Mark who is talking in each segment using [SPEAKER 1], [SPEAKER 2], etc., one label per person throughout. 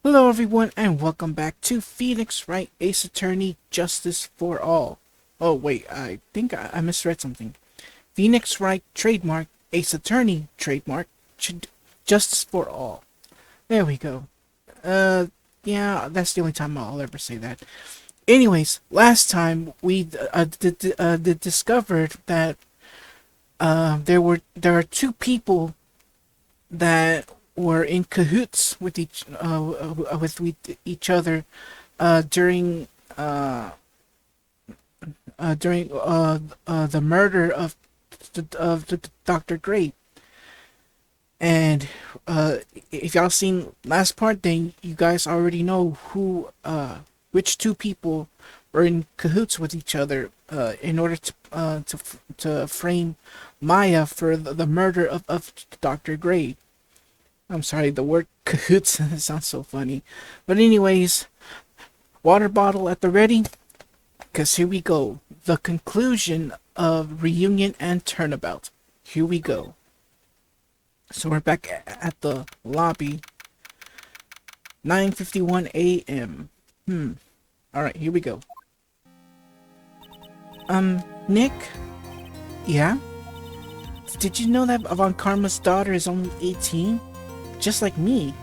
[SPEAKER 1] Hello everyone and welcome back to Phoenix Wright Ace Attorney Justice for All. Oh wait, I think I misread something. Phoenix Wright trademark, Ace Attorney trademark, Justice for All. There we go. Yeah, that's the only time I'll ever say that. Anyways, last time we discovered that there are two people that were in cahoots with each other during the murder of Dr. Gray. And if y'all seen last part, then you guys already know which two people were in cahoots with each other in order to frame Maya for the murder of Dr. Gray. I'm sorry, the word cahoots sounds so funny. But anyways, water bottle at the ready, because here we go. The conclusion of Reunion and Turnabout. Here we go. So we're back at the lobby. 9:51 a.m. Alright, here we go. Nick? Yeah? Did you know that Von Karma's daughter is only 18? Just like me.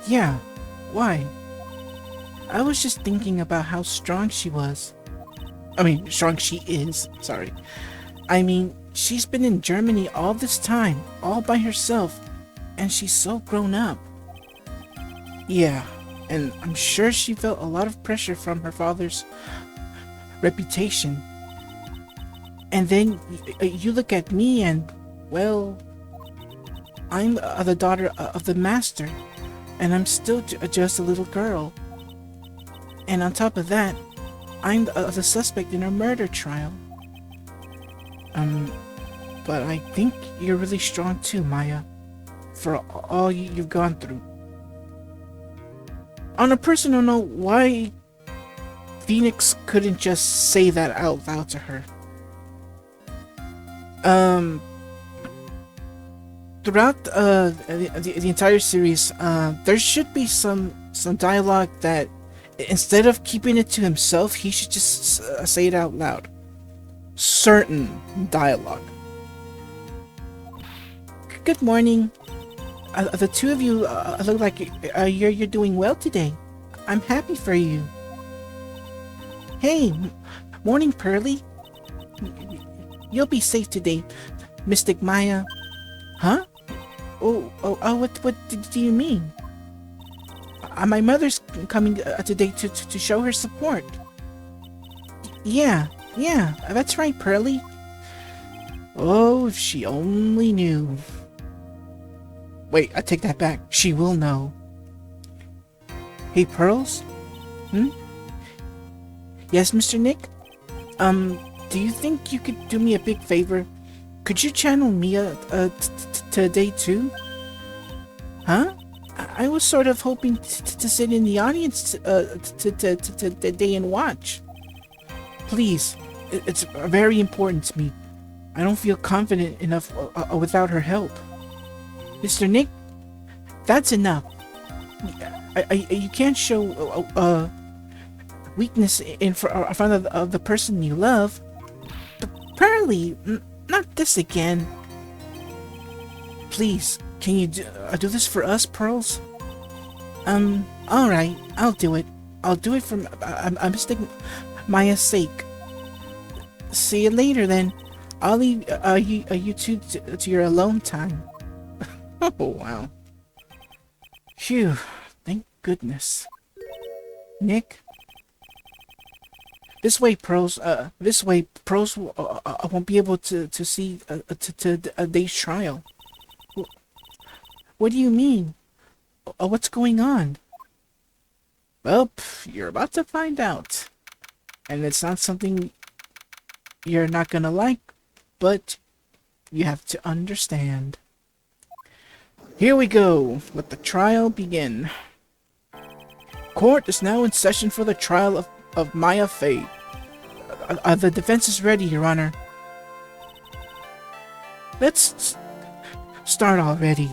[SPEAKER 1] Yeah. Why? I was just thinking about how strong she was. Strong she is. Sorry. She's been in Germany all this time, all by herself, and she's so grown up. Yeah, and I'm sure she felt a lot of pressure from her father's reputation. And then you look at me and, well, I'm the daughter of the master, and I'm still just a little girl. And on top of that, I'm the suspect in a murder trial. But I think you're really strong too, Maya, for all you've gone through. On a personal note, why Phoenix couldn't just say that out loud to her? Throughout the entire series, there should be some dialogue that, instead of keeping it to himself, he should just say it out loud. Certain dialogue. Good morning. The two of you look like you're doing well today. I'm happy for you. Hey, morning, Pearly. You'll be safe today, Mystic Maya. Huh? What do you mean? My mother's coming today to show her support. Yeah, that's right, Pearly. Oh, if she only knew. Wait, I take that back. She will know. Hey, Pearls? Yes, Mr. Nick? Do you think you could do me a big favor? Could you channel Mia today too? Huh? I was sort of hoping to sit in the audience today and watch. Please, it's very important to me. I don't feel confident enough without her help. Mr. Nick, that's enough. You can't show weakness in front of the person you love. Pearly, not this again. Please, can you do this for us, Pearls? Alright, I'll do it. I'll do it for Mystic Maya's sake. See you later then. I'll leave you two to your alone time. Oh, wow. Phew, thank goodness. Nick? This way, Pearls. This way, Pearls won't be able to see a day's trial. What do you mean? What's going on? Well, you're about to find out. And it's not something you're not gonna like, but you have to understand. Here we go. Let the trial begin. Court is now in session for the trial of Maya Fey. The defense is ready, Your Honor. Let's start already.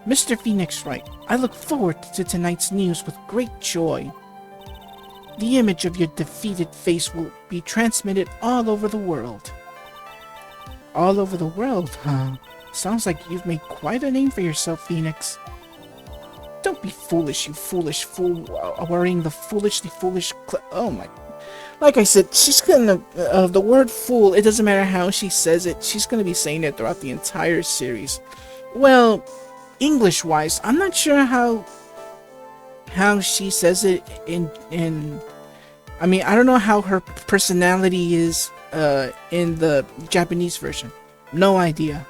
[SPEAKER 1] Mr. Phoenix Wright, I look forward to tonight's news with great joy. The image of your defeated face will be transmitted all over the world. All over the world, huh? Sounds like you've made quite a name for yourself, Phoenix. Don't be foolish, you foolish fool, worrying the foolishly foolish oh my... Like I said, she's gonna... the word fool, it doesn't matter how she says it, she's gonna be saying it throughout the entire series. Well, English-wise, I'm not sure how she says it in... I mean, I don't know how her personality is in the Japanese version. No idea.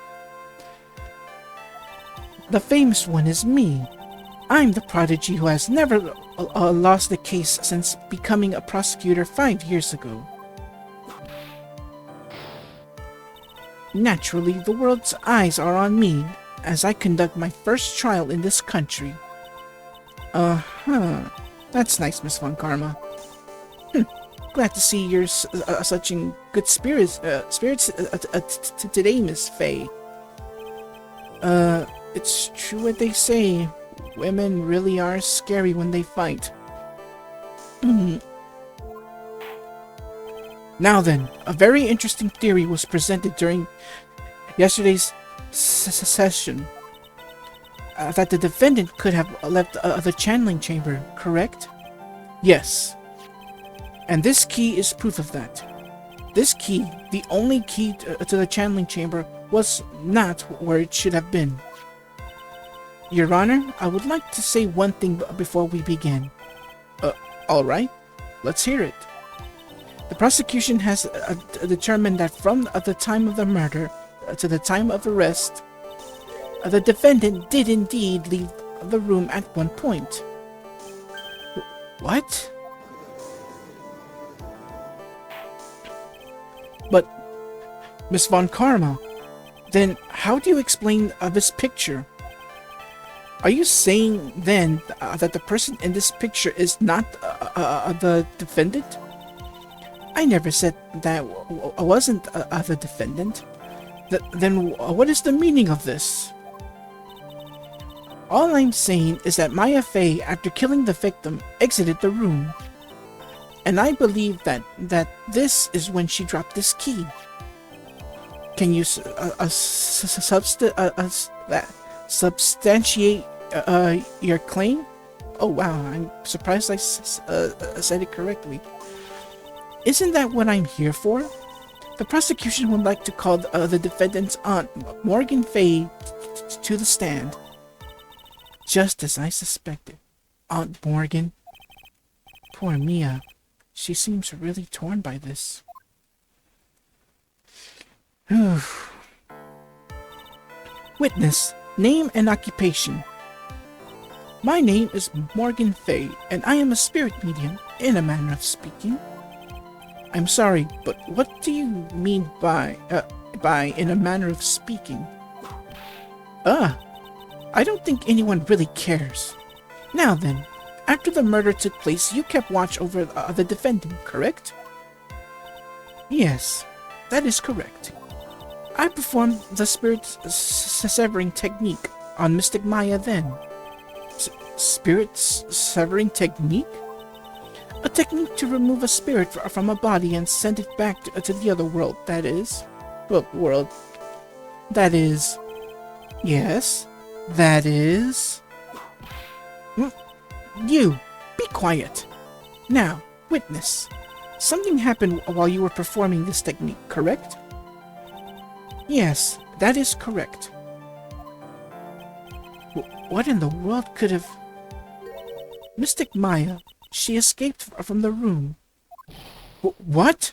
[SPEAKER 1] The famous one is me. I'm the prodigy who has never lost a case since becoming a prosecutor 5 years ago. Naturally, the world's eyes are on me as I conduct my first trial in this country. Uh-huh. That's nice, Miss Von Karma. Glad to see you're such in good spirits today, Miss Fey. It's true what they say. Women really are scary when they fight. Now then, a very interesting theory was presented during yesterday's session. That the defendant could have left the channeling chamber, correct? Yes. And this key is proof of that. This key, the only key to the channeling chamber, was not where it should have been. Your Honor, I would like to say one thing before we begin. Alright. Let's hear it. The prosecution has determined that from the time of the murder to the time of arrest, the defendant did indeed leave the room at one point. What? But, Miss Von Karma, then how do you explain this picture? Are you saying then that the person in this picture is not the defendant? I never said that I wasn't the defendant. Then what is the meaning of this? All I'm saying is that Maya Fey, after killing the victim, exited the room. And I believe that this is when she dropped this key. Can you substantiate your claim? Oh wow, I'm surprised I said it correctly. Isn't that what I'm here for? The prosecution would like to call the defendant's aunt, Morgan Fey, to the stand. Just as I suspected. Aunt Morgan. Poor Mia. She seems really torn by this. Witness, name and occupation. My name is Morgan Fey, and I am a spirit medium, in a manner of speaking. I'm sorry, but what do you mean by in a manner of speaking? I don't think anyone really cares. Now then, after the murder took place, you kept watch over the defendant, correct? Yes, that is correct. I performed the spirit severing technique on Mystic Maya then. Spirit severing technique? A technique to remove a spirit from a body and send it back to the other world, that is. Well, world. That is. Yes, that is. You, be quiet. Now, witness. Something happened while you were performing this technique, correct? Yes, that is correct. What in the world could have... Mystic Maya, she escaped from the room. What?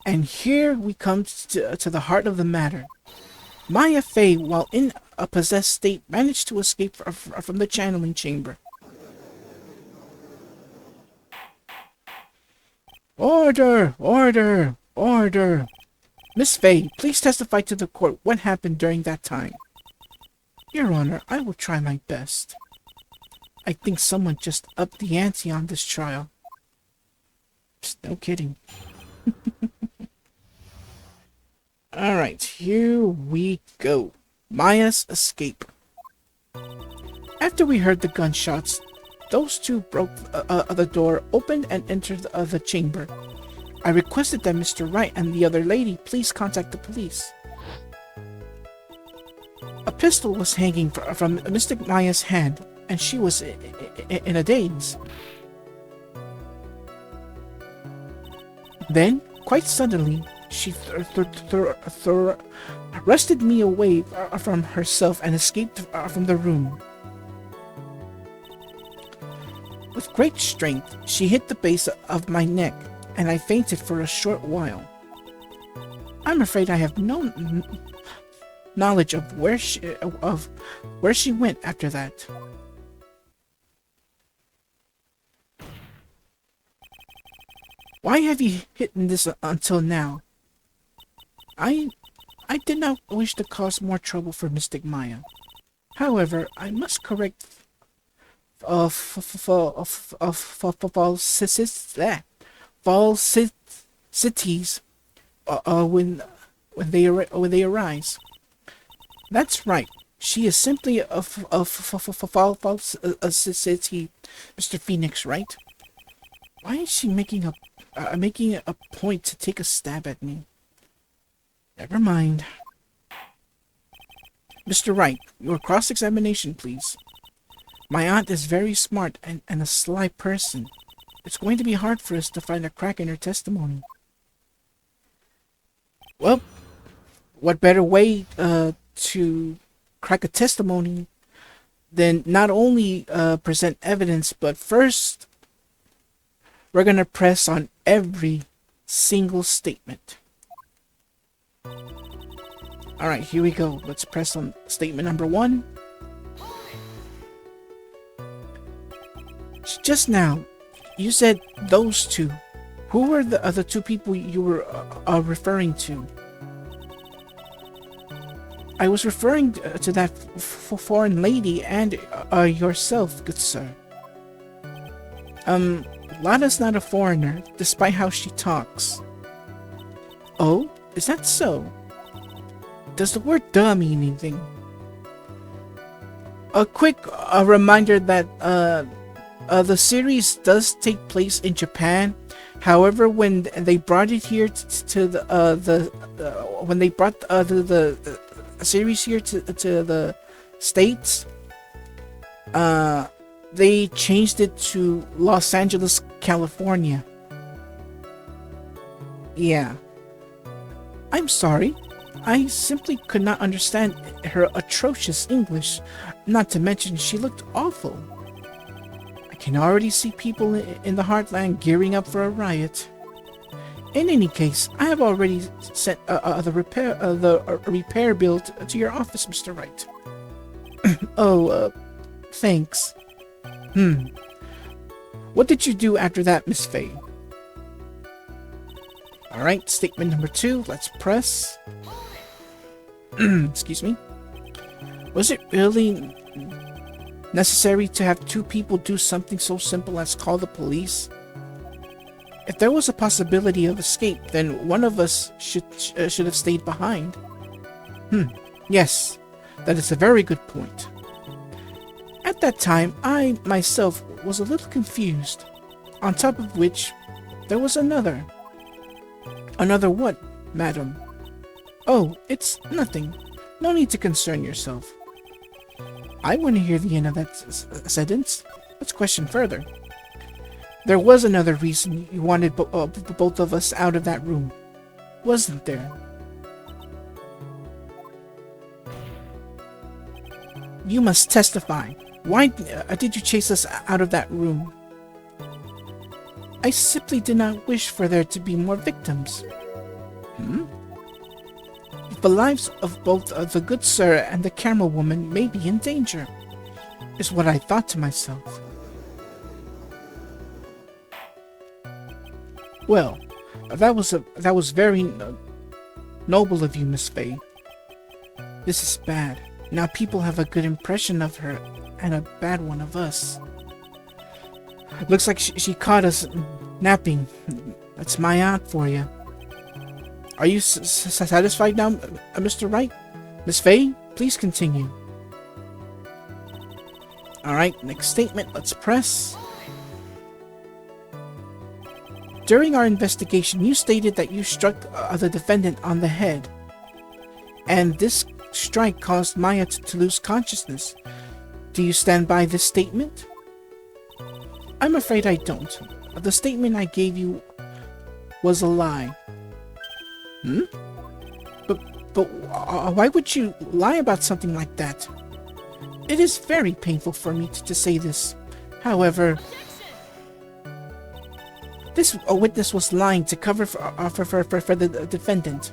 [SPEAKER 1] And here we come to the heart of the matter. Maya Fey, while in a possessed state, managed to escape from the channeling chamber. Order! Order! Order! Miss Fey, please testify to the court what happened during that time. Your Honor, I will try my best. I think someone just upped the ante on this trial. Psst, no kidding. Alright, here we go. Maya's escape. After we heard the gunshots, those two broke the door open and entered the chamber. I requested that Mr. Wright and the other lady please contact the police. A pistol was hanging from Mystic Maya's hand, and she was in a daze. Then, quite suddenly, she wrested me away from herself and escaped from the room. With great strength, she hit the base of my neck, and I fainted for a short while. I'm afraid I have no knowledge of where she went after that. Why have you hidden this until now? I did not wish to cause more trouble for Mystic Maya. However, I must correct falsities when they arise. That's right. She is simply a falsity, Mr. Phoenix, right? Why is she making a point to take a stab at me? Never mind. Mr. Wright, your cross-examination, please. My aunt is very smart and a sly person. It's going to be hard for us to find a crack in her testimony. Well, what better way to crack a testimony than not only present evidence, but first we're gonna press on every single statement. Alright, here we go. Let's press on statement number 1. Just now, you said those two. Who were the other two people you were referring to? I was referring to that foreign lady and yourself, good sir. Lada's not a foreigner, despite how she talks. Oh, is that so? Does the word duh mean anything? A quick reminder that the series does take place in Japan. However, when they brought it here to when they brought the series here to the States, they changed it to Los Angeles, California. Yeah. I'm sorry. I simply could not understand her atrocious English, not to mention she looked awful. I can already see people in the heartland gearing up for a riot. In any case, I have already sent the repair bill to your office, Mr. Wright. Oh, thanks. What did you do after that, Miss Fey? Alright, statement number 2, let's press. Excuse me. Was it really necessary to have two people do something so simple as call the police? If there was a possibility of escape, then one of us should have stayed behind. Yes, that is a very good point. At that time, I myself was a little confused. On top of which, there was another. Another what, madam? Oh, it's nothing. No need to concern yourself. I want to hear the end of that sentence. Let's question further. There was another reason you wanted both of us out of that room, wasn't there? You must testify. Why did you chase us out of that room? I simply did not wish for there to be more victims. The lives of both the good sir and the camera woman may be in danger, is what I thought to myself. Well, that was very noble of you, Miss Fey. This is bad. Now people have a good impression of her and a bad one of us. Looks like she caught us napping. That's my aunt for you. Are you satisfied now, Mr. Wright? Miss Fey, please continue. Alright, next statement. Let's press. During our investigation, you stated that you struck the defendant on the head. And this strike caused Maya to lose consciousness. Do you stand by this statement? I'm afraid I don't. The statement I gave you was a lie. But why would you lie about something like that? It is very painful for me to say this. However, this witness was lying to cover for the defendant.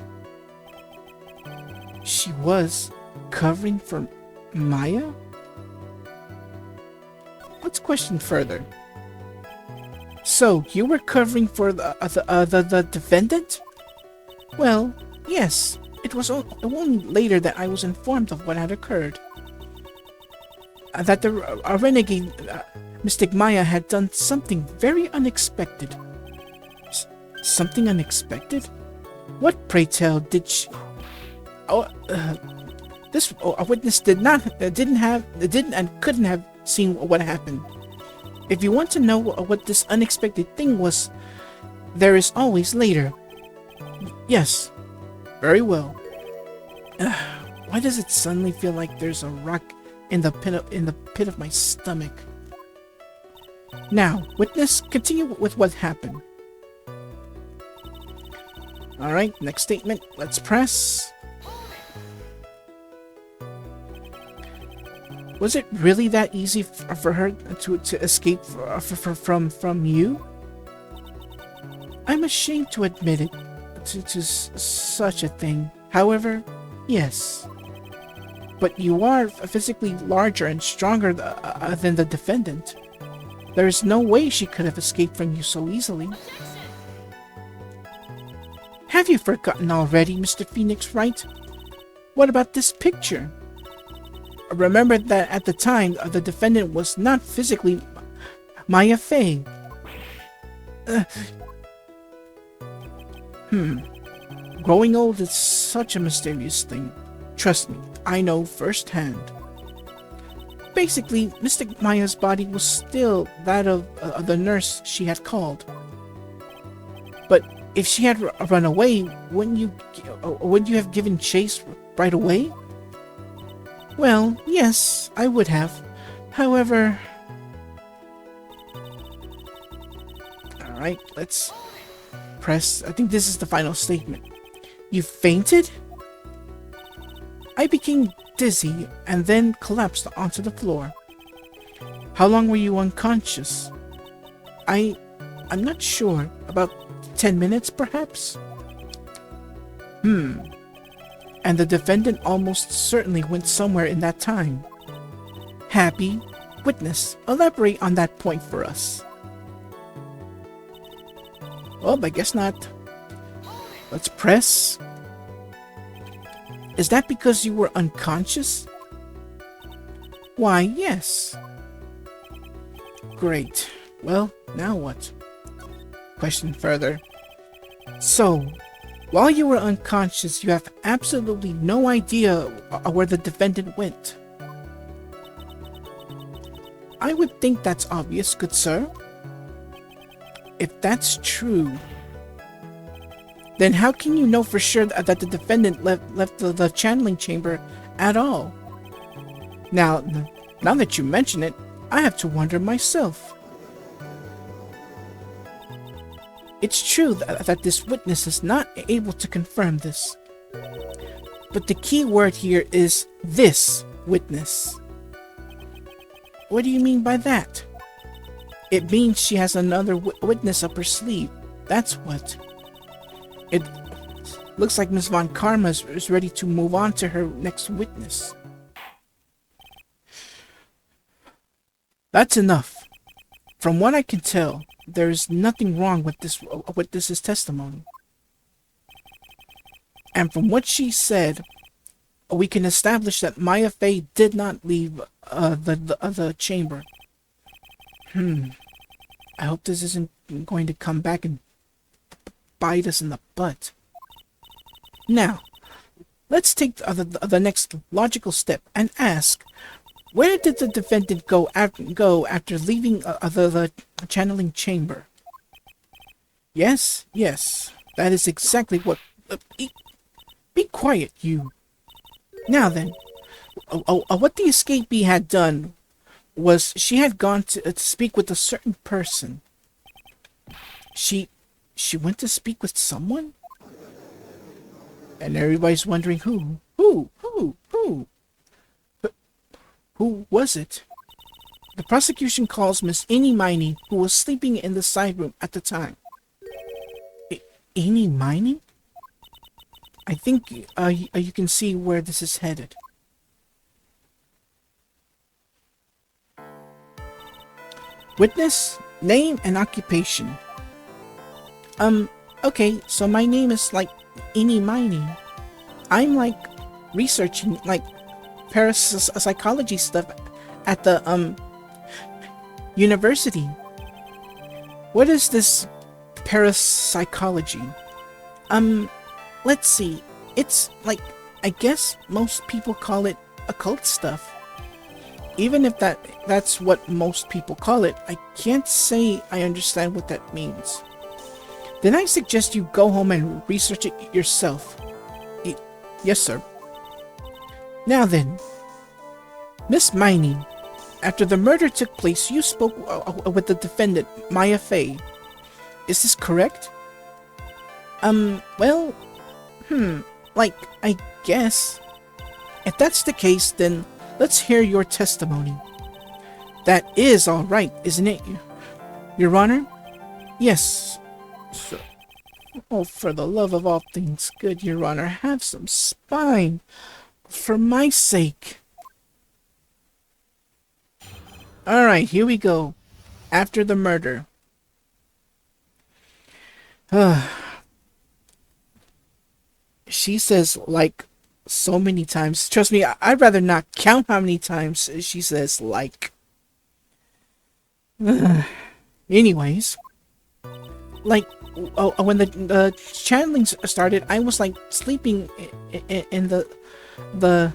[SPEAKER 1] She was covering for Maya? Let's question further. So, you were covering for the defendant? Well, yes. It was only later that I was informed of what had occurred. That the renegade Mystic Maya had done something very unexpected. Something unexpected? What, pray tell, did she... this witness didn't and couldn't have seen what happened. If you want to know what this unexpected thing was, there is always later. Yes, very well. Why does it suddenly feel like there's a rock in the pit of my stomach? Now, witness, continue with what happened. All right, next statement. Let's press. Was it really that easy for her to escape from you? I'm ashamed to admit it to such a thing. However, yes. But you are physically larger and stronger than the defendant. There is no way she could have escaped from you so easily. Have you forgotten already, Mr. Phoenix Wright? What about this picture? Remember that at the time, the defendant was not physically Maya Fey. Growing old is such a mysterious thing. Trust me, I know firsthand. Basically, Mystic Maya's body was still that of the nurse she had called. But if she had run away, wouldn't you have given chase right away? Well, yes, I would have. However... Alright, let's press. I think this is the final statement. You fainted? I became dizzy and then collapsed onto the floor. How long were you unconscious? I'm not sure. About 10 minutes, perhaps? And the defendant almost certainly went somewhere in that time. Happy? Witness, elaborate on that point for us. Well, I guess not. Let's press. Is that because you were unconscious? Why, yes. Great. Well, now what? Question further. So, while you were unconscious, you have absolutely no idea where the defendant went. I would think that's obvious, good sir. If that's true, then how can you know for sure that the defendant left the channeling chamber at all? Now that you mention it, I have to wonder myself. It's true that this witness is not able to confirm this. But the key word here is this witness. What do you mean by that? It means she has another witness up her sleeve. That's what. It looks like Miss Von Karma is ready to move on to her next witness. That's enough. From what I can tell, there is nothing wrong with this witness's testimony. And from what she said, we can establish that Maya Fey did not leave the chamber. I hope this isn't going to come back and bite us in the butt. Now, let's take the next logical step and ask, where did the defendant go after leaving the channeling chamber? Yes, yes, that is exactly what... be quiet, you. Now then, what the escapee had done was she had gone to speak with a certain person. She went to speak with someone? And everybody's wondering who? Who was it? The prosecution calls Miss Ini Miney, who was sleeping in the side room at the time. Ini Miney? I think you can see where this is headed. Witness, name, and occupation. Okay, so my name is, like, Ini Miney. I'm, like, researching, like, parapsychology stuff at the, university. What is this parapsychology? Let's see. It's, like, I guess most people call it occult stuff. Even if that's what most people call it, I can't say I understand what that means. Then I suggest you go home and research it yourself. Yes, sir. Now then, Miss Miney, after the murder took place, you spoke with the defendant, Maya Fey. Is this correct? Well, like, I guess. If that's the case, then let's hear your testimony. That is all right, isn't it, Your Honor? Yes, sir. Oh, for the love of all things good, Your Honor, have some spine. For my sake. Alright, here we go. After the murder. She says, like, so many times. Trust me, I'd rather not count how many times she says, like. Anyways. Like, when the channelings started, I was, like, sleeping in the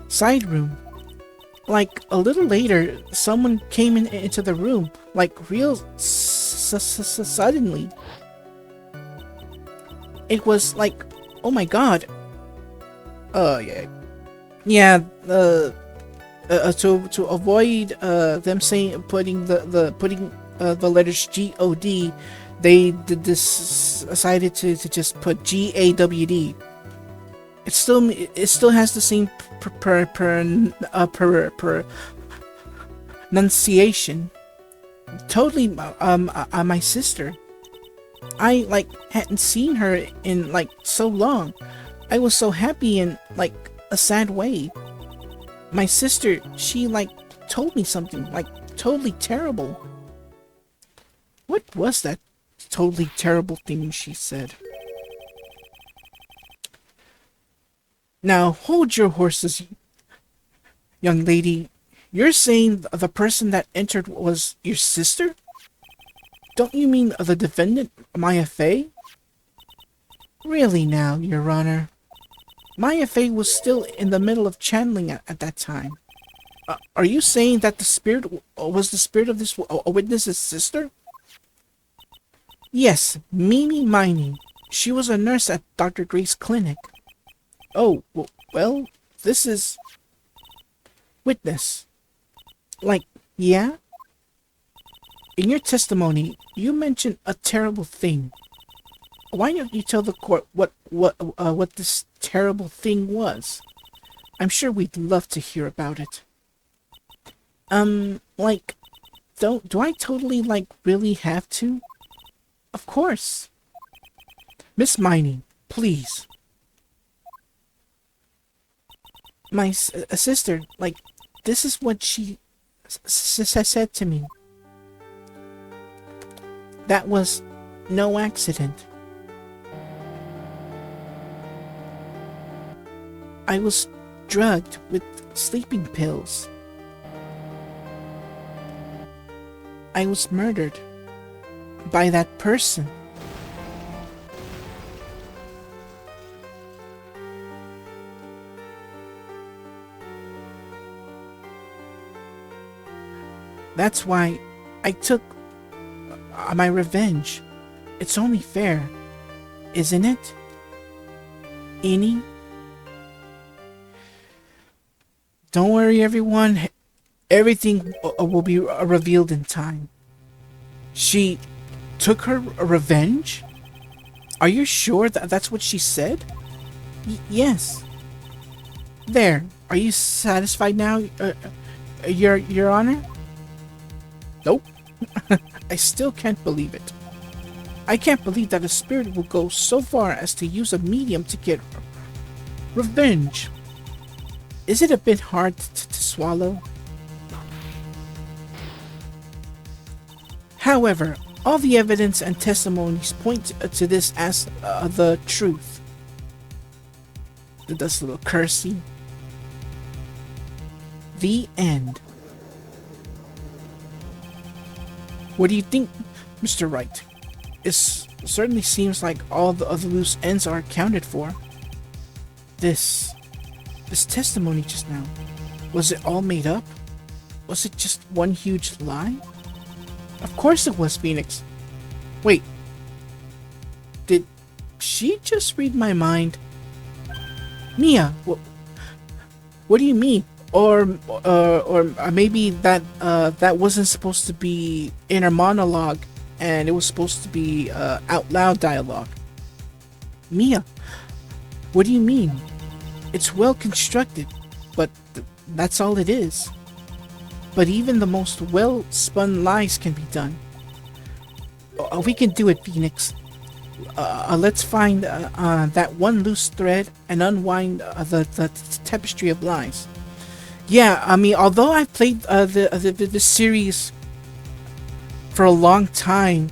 [SPEAKER 1] side room. Like, a little later, someone came into the room, like, real suddenly. It was like, oh my god. Yeah, to avoid them saying putting the letters G-O-D, they decided to just put G-A-W-D. It still has the same pronunciation. Totally, my sister. I, like, hadn't seen her in, like, so long. I was so happy in, like, a sad way. My sister, she, like, told me something, like, totally terrible. What was that totally terrible thing she said? Now, hold your horses, young lady. You're saying the person that entered was your sister? Don't you mean the defendant, Maya Fey? Really now, Your Honor. Maya Fey was still in the middle of channeling at that time. Are you saying that the spirit was the spirit of this witness's sister? Yes, Mimi Miney. She was a nurse at Dr. Gray's clinic. Oh, well, this is... Witness. Like, yeah? In your testimony, you mentioned a terrible thing. Why don't you tell the court what this terrible thing was? I'm sure we'd love to hear about it. Like, do I totally, like, really have to? Of course. Miss Miney, please. My sister, like, this is what she said to me. That was no accident. I was drugged with sleeping pills. I was murdered by that person. That's why I took my revenge. It's only fair, isn't it? Ini? Don't worry, everyone. Everything will be revealed in time. She took her revenge? Are you sure that's what she said? Yes. There. Are you satisfied now, Your Honor? Nope. I still can't believe it. I can't believe that a spirit will go so far as to use a medium to get revenge. Is it a bit hard to swallow? However, all the evidence and testimonies point to this as the truth. This little cursey. The end. What do you think, Mr. Wright? It certainly seems like all the other loose ends are accounted for. This testimony just now, was it all made up? Was it just one huge lie? Of course it was, Phoenix. Wait. Did she just read my mind? Mia, what do you mean? Or maybe that wasn't supposed to be inner monologue, and it was supposed to be out loud dialogue. Mia, what do you mean? It's well constructed, but that's all it is. But even the most well-spun lies can be done. We can do it, Phoenix. Let's find that one loose thread and unwind the tapestry of lies. Yeah, I mean, although I've played the series for a long time,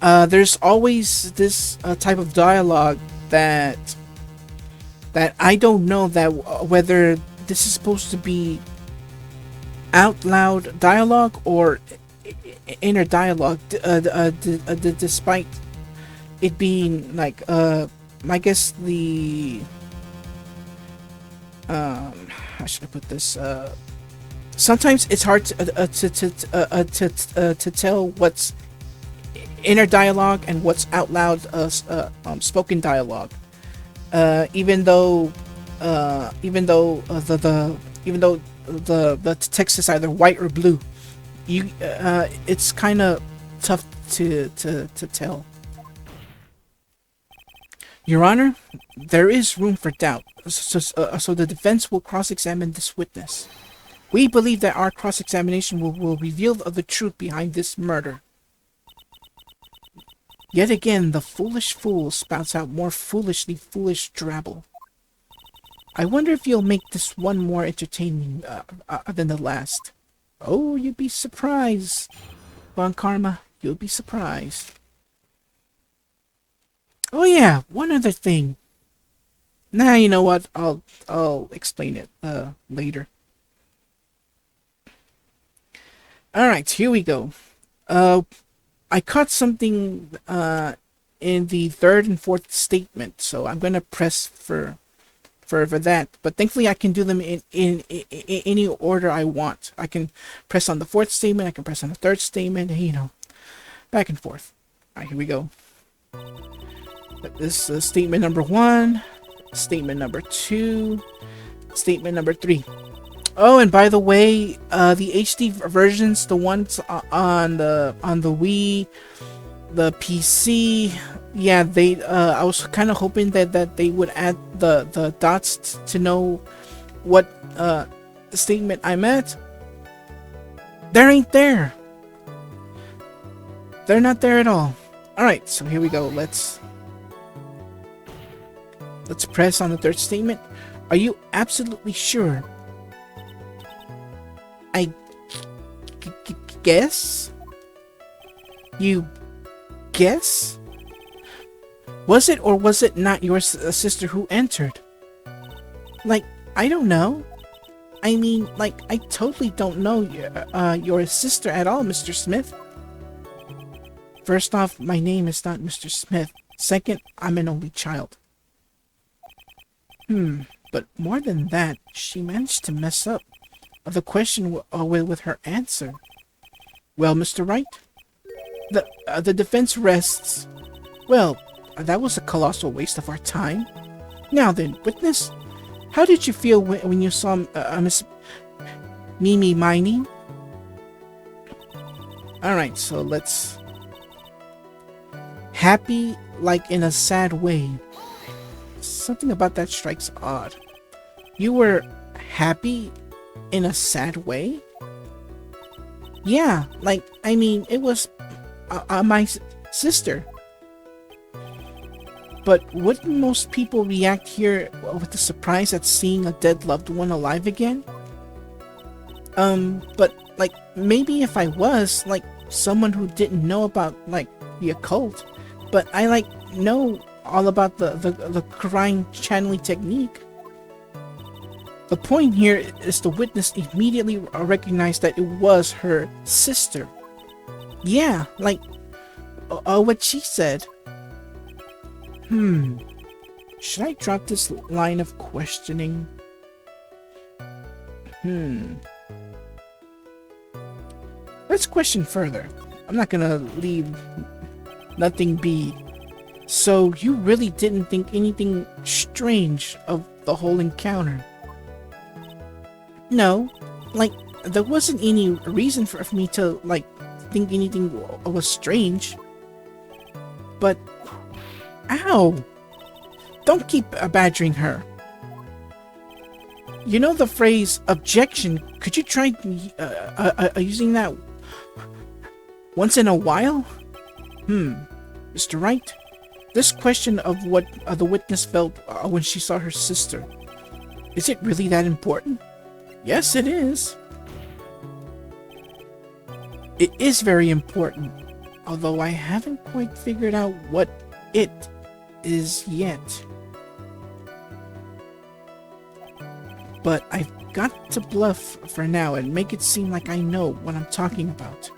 [SPEAKER 1] there's always this type of dialogue that I don't know that whether this is supposed to be out loud dialogue or inner dialogue, despite it being like I guess the how should I put this? Sometimes it's hard to tell what's inner dialogue and what's out loud spoken dialogue. Even though the text is either white or blue, it's kind of tough to tell. Your Honor, there is room for doubt, so the defense will cross-examine this witness. We believe that our cross-examination will reveal the truth behind this murder. Yet again, the foolish fool spouts out more foolishly foolish drabble. I wonder if you'll make this one more entertaining than the last. Oh, you'd be surprised, Von Karma. You'll be surprised. Oh yeah, one other thing. Nah, you know what? I'll explain it later. All right, here we go. I caught something in the third and fourth statement, so I'm gonna press for that. But thankfully, I can do them in any order I want. I can press on the fourth statement. I can press on the third statement. You know, back and forth. All right, here we go. This is statement number 1, statement number 2, statement number 3. Oh, and by the way, the HD versions, the ones on the Wii, the PC, yeah, they I was kind of hoping that they would add the dots to know what statement I'm at. There ain't there. They're not there at all. All right, so here we go. Let's press on the third statement. Are you absolutely sure? I guess? You guess? Was it or was it not your sister who entered? Like, I don't know. I mean, like, I totally don't know your sister at all, Mr. Smith. First off, my name is not Mr. Smith. Second, I'm an only child. But more than that, she managed to mess up the question with her answer. Well, Mr. Wright, the defense rests. Well, that was a colossal waste of our time. Now then, witness, how did you feel when you saw Miss Mimi Miney? Alright, so let's... Happy, like in a sad way. Something about that strikes odd. You were happy in a sad way? Yeah, like, I mean, it was my sister. But wouldn't most people react here with the surprise at seeing a dead loved one alive again? But, like, maybe if I was, like, someone who didn't know about, like, the occult, but I, like, know all about the crying channeling technique. The point here is the witness immediately recognized that it was her sister. Yeah, like, what she said. Should I drop this line of questioning? Let's question further. I'm not gonna leave nothing be. So you really didn't think anything strange of the whole encounter? No, like, there wasn't any reason for me to, like, think anything was strange. But, ow! Don't keep badgering her. You know the phrase, objection, could you try using that once in a while? Mr. Wright, this question of what the witness felt when she saw her sister, is it really that important? Yes, it is. It is very important, although I haven't quite figured out what it is yet. But I've got to bluff for now and make it seem like I know what I'm talking about.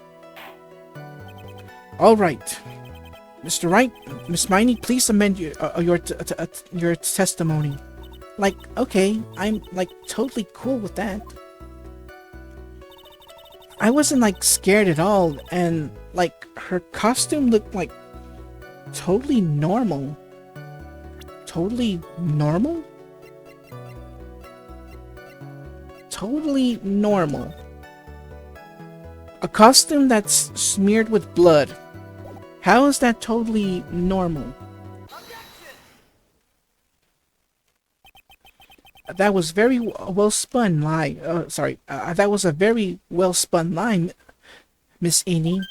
[SPEAKER 1] Alright. Mr. Wright, Miss Miney, please amend your testimony. Like, okay, I'm, like, totally cool with that. I wasn't, like, scared at all, and, like, her costume looked, like, totally normal. Totally normal? Totally normal. A costume that's smeared with blood. How is that totally normal? That was very well spun lie. That was a very well spun line, Miss Ini.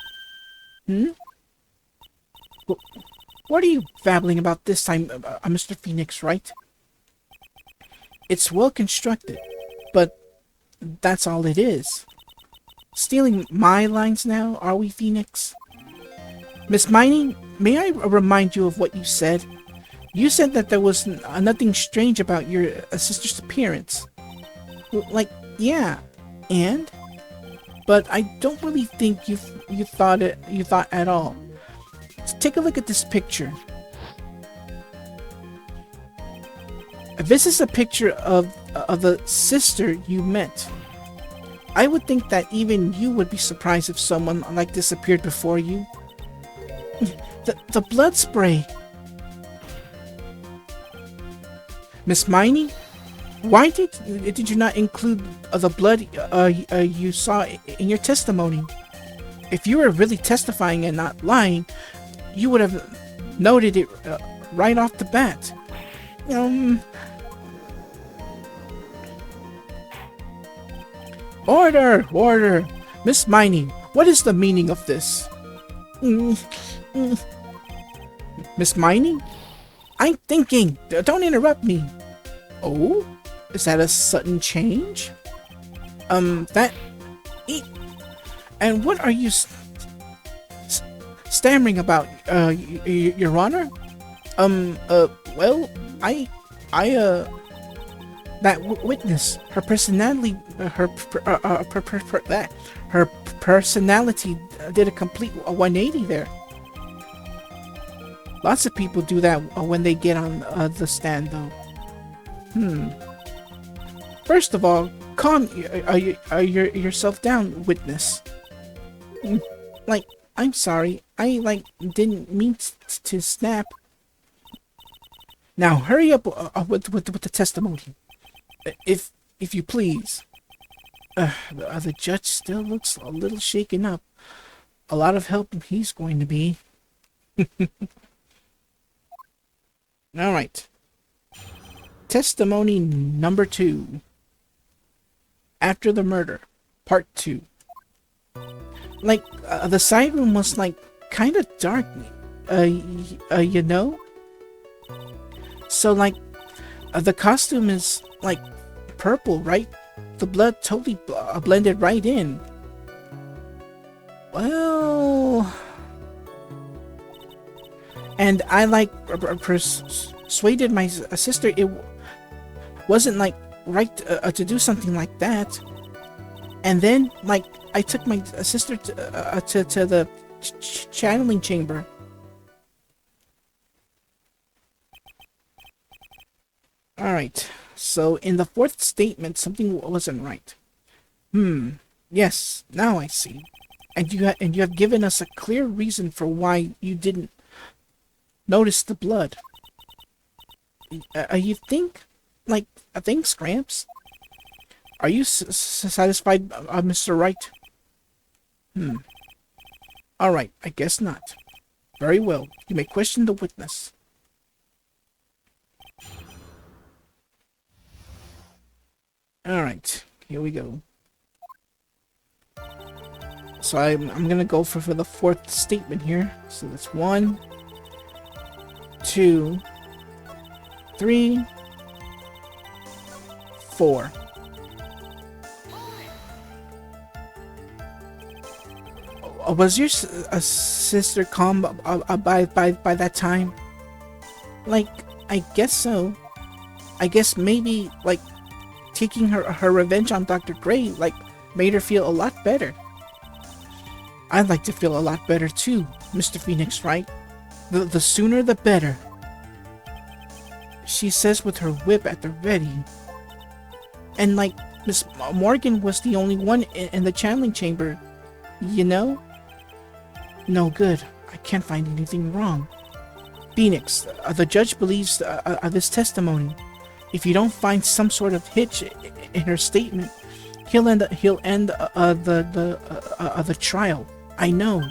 [SPEAKER 1] What are you babbling about this time, Mr. Phoenix, right? It's well constructed, but that's all it is. Stealing my lines now, are we, Phoenix? Miss Miney, may I remind you of what you said? You said that there was nothing strange about your sister's appearance. Like, yeah, and? But I don't really think you thought at all. Take a look at this picture. This is a picture of the sister you met. I would think that even you would be surprised if someone like this appeared before you. The blood spray. Miss Miney, why did you not include the blood you saw in your testimony? If you were really testifying and not lying, you would have noted it right off the bat. Order! Order! Miss Miney, what is the meaning of this? Miss Miney? I'm thinking! Don't interrupt me! Oh? Is that a sudden change? And what are you stammering about, Your Honor? Well, that witness, her personality, her personality did a complete 180 there. Lots of people do that when they get on the stand, though. First of all, calm yourself down, witness. Like, I'm sorry. I, like, didn't mean to snap. Now, hurry up with the testimony. If you please. The judge still looks a little shaken up. A lot of help he's going to be. Alright. Testimony number 2. After the murder. Part 2. Like, the side room was, like, kind of dark. You know? So, like, the costume is, like, purple, right? The blood totally blended right in. Well... And I, like, persuaded my sister it wasn't, like, right to do something like that. And then, like, I took my sister to the channeling chamber. Alright, so in the 4th statement, something wasn't right. Yes, now I see. And you have given us a clear reason for why you didn't notice the blood. You think? Like, thanks, Gramps. Are you satisfied, Mr. Wright? Alright, I guess not. Very well, you may question the witness. Alright, here we go. So I'm gonna go for the 4th statement here. So that's 1, 2, 3, 4. Was your sister calm by that time? Like, I guess so. I guess maybe, like, taking her revenge on Dr. Gray, like, made her feel a lot better. I'd like to feel a lot better too, Mr. Phoenix Wright. The sooner the better. She says with her whip at the ready. And, like, Miss Morgan was the only one in the channeling chamber, you know? No good. I can't find anything wrong. Phoenix, the judge believes this testimony. If you don't find some sort of hitch in her statement, he'll end the trial. I know.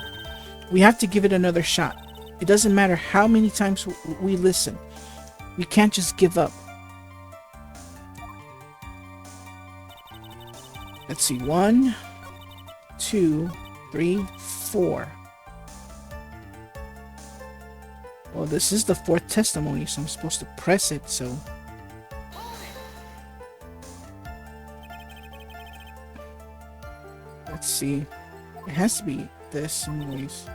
[SPEAKER 1] We have to give it another shot. It doesn't matter how many times we listen. We can't just give up. Let's see. 1, 2, 3, 4. Well, this is the 4th testimony, so I'm supposed to press it, so... Let's see. It has to be this anyways.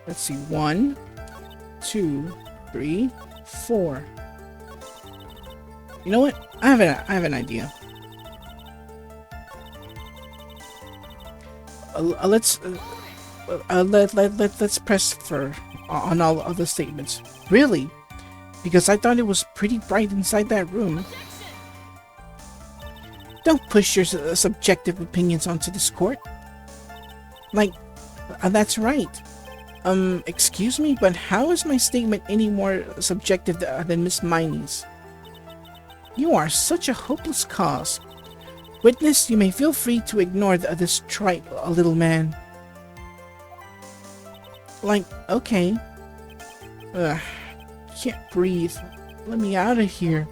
[SPEAKER 1] Let's see. 1, 2, 3, 4. You know what? I have an idea. Let's press for on all other statements. Really? Because I thought it was pretty bright inside that room. Don't push your subjective opinions onto this court. Like, that's right. Excuse me, but how is my statement any more subjective than Miss Miney's? You are such a hopeless cause. Witness, you may feel free to ignore this trite little man. Like, okay. Ugh. Can't breathe. Let me out of here.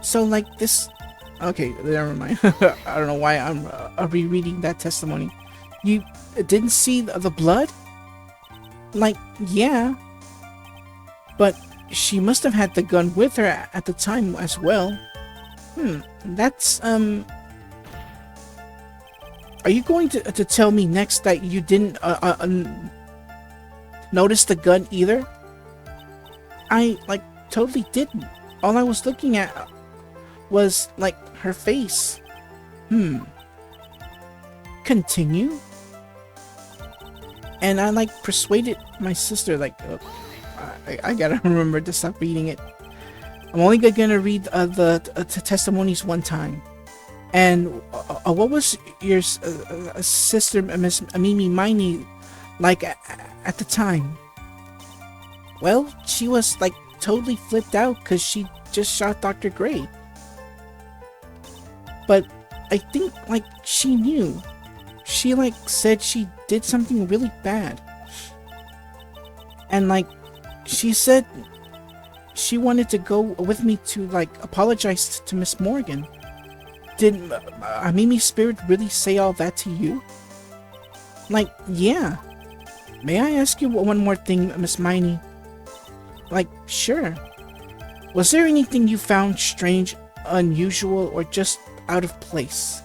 [SPEAKER 1] So, like, this... Okay, never mind. I don't know why I'm rereading that testimony. You didn't see the blood? Like, yeah. But she must have had the gun with her at the time as well. That's, Are you going to tell me next that you didn't, notice the gun either? I, like, totally didn't. All I was looking at was, like, her face. Continue? And I, like, persuaded my sister, like, I gotta remember to stop reading it. I'm only gonna read the testimonies one time. And what was your sister, Miss Mimi Miney, like at the time? Well, she was like totally flipped out because she just shot Dr. Gray. But I think like she knew. She like said she did something really bad. And like she said she wanted to go with me to like apologize to Miss Morgan. Did Mimi's spirit really say all that to you? Like, yeah. May I ask you one more thing, Miss Miney? Like, sure. Was there anything you found strange, unusual, or just out of place?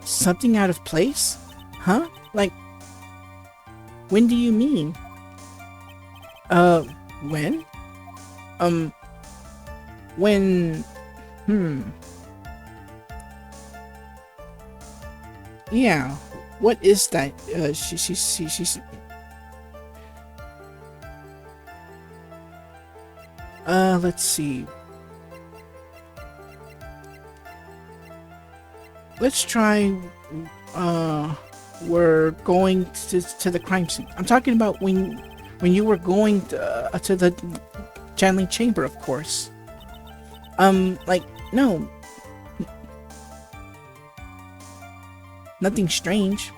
[SPEAKER 1] Something out of place? Huh? Like, when do you mean? When? When... Yeah, what is that? She's... let's see. Let's try, we're going to the crime scene. I'm talking about when you were going to the channeling chamber, of course. Like, no. Nothing strange.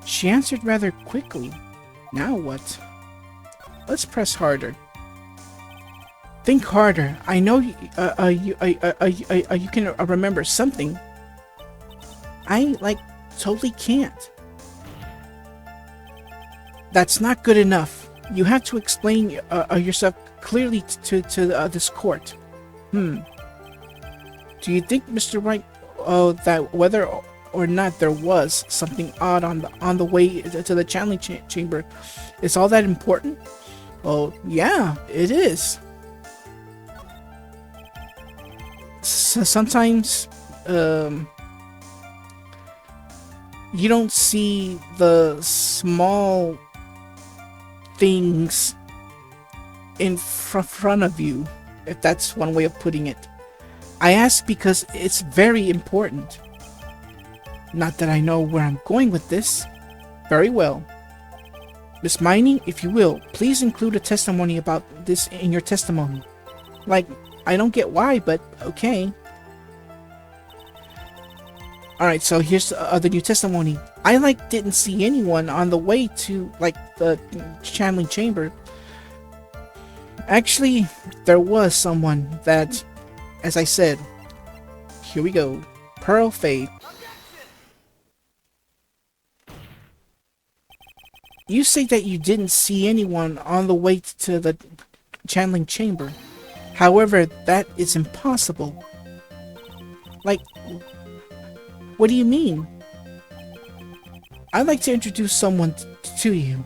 [SPEAKER 1] She answered rather quickly. Now what? Let's press harder. Think harder. I know you can remember something. I, like, totally can't. That's not good enough. You have to explain yourself clearly to this court. Do you think, Mr. Wright, that whether or not there was something odd on the way to the channeling chamber is all that important? Oh, yeah, it is. Sometimes, you don't see the small things in front of you, if that's one way of putting it. I ask because it's very important. Not that I know where I'm going with this. Very well. Miss Miney, if you will, please include a testimony about this in your testimony. Like, I don't get why, but okay. Alright, so here's the new testimony. I, like, didn't see anyone on the way to, like, the channeling chamber. Actually, there was someone that, as I said, here we go. Pearl Fey. You say that you didn't see anyone on the way to the channeling chamber. However, that is impossible. Like, what do you mean? I'd like to introduce someone to you.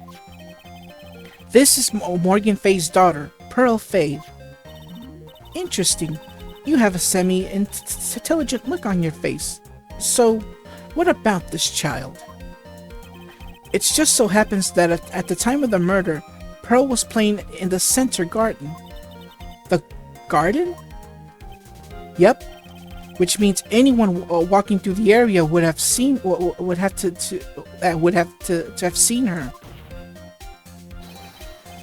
[SPEAKER 1] This is Morgan Fey's daughter, Pearl Fey. Interesting. You have a semi-intelligent look on your face. So, what about this child? It just so happens that at the time of the murder, Pearl was playing in the center garden. The garden? Yep. Which means anyone walking through the area would have seen, would have to have seen her.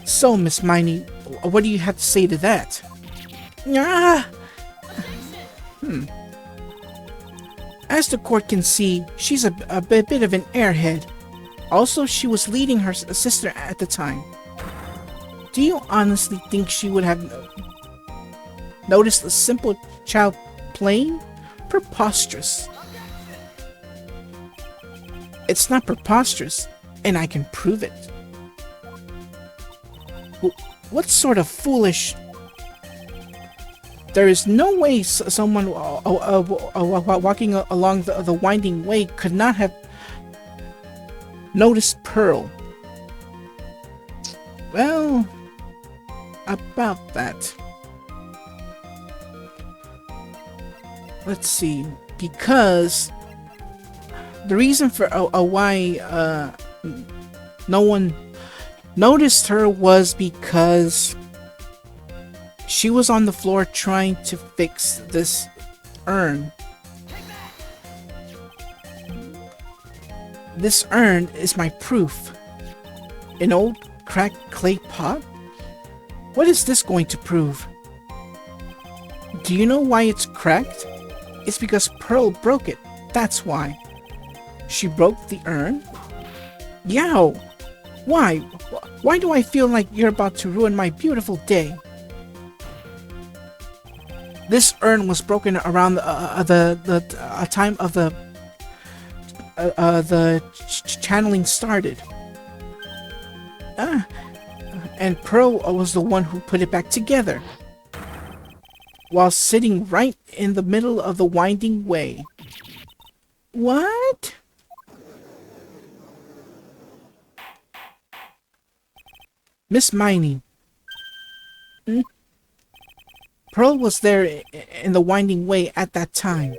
[SPEAKER 1] So, Miss Miney, what do you have to say to that? As the court can see, she's a bit of an airhead. Also, she was leading her sister at the time. Do you honestly think she would have noticed a simple child playing? Preposterous. It's not preposterous, and I can prove it. What sort of foolish... There is no way someone walking along the winding way could not have noticed Pearl. Well, about that. Let's see. Because the reason for why no one noticed her was because She was on the floor trying to fix this urn. This urn is my proof. An old cracked clay pot? What is this going to prove? Do you know why it's cracked? It's because Pearl broke it. That's why. She broke the urn? Yow! Why? Why do I feel like you're about to ruin my beautiful day? This urn was broken around the time of the channeling started. And Pearl was the one who put it back together, while sitting right in the middle of the winding way. What? Miss Miney. Pearl was there in the winding way at that time.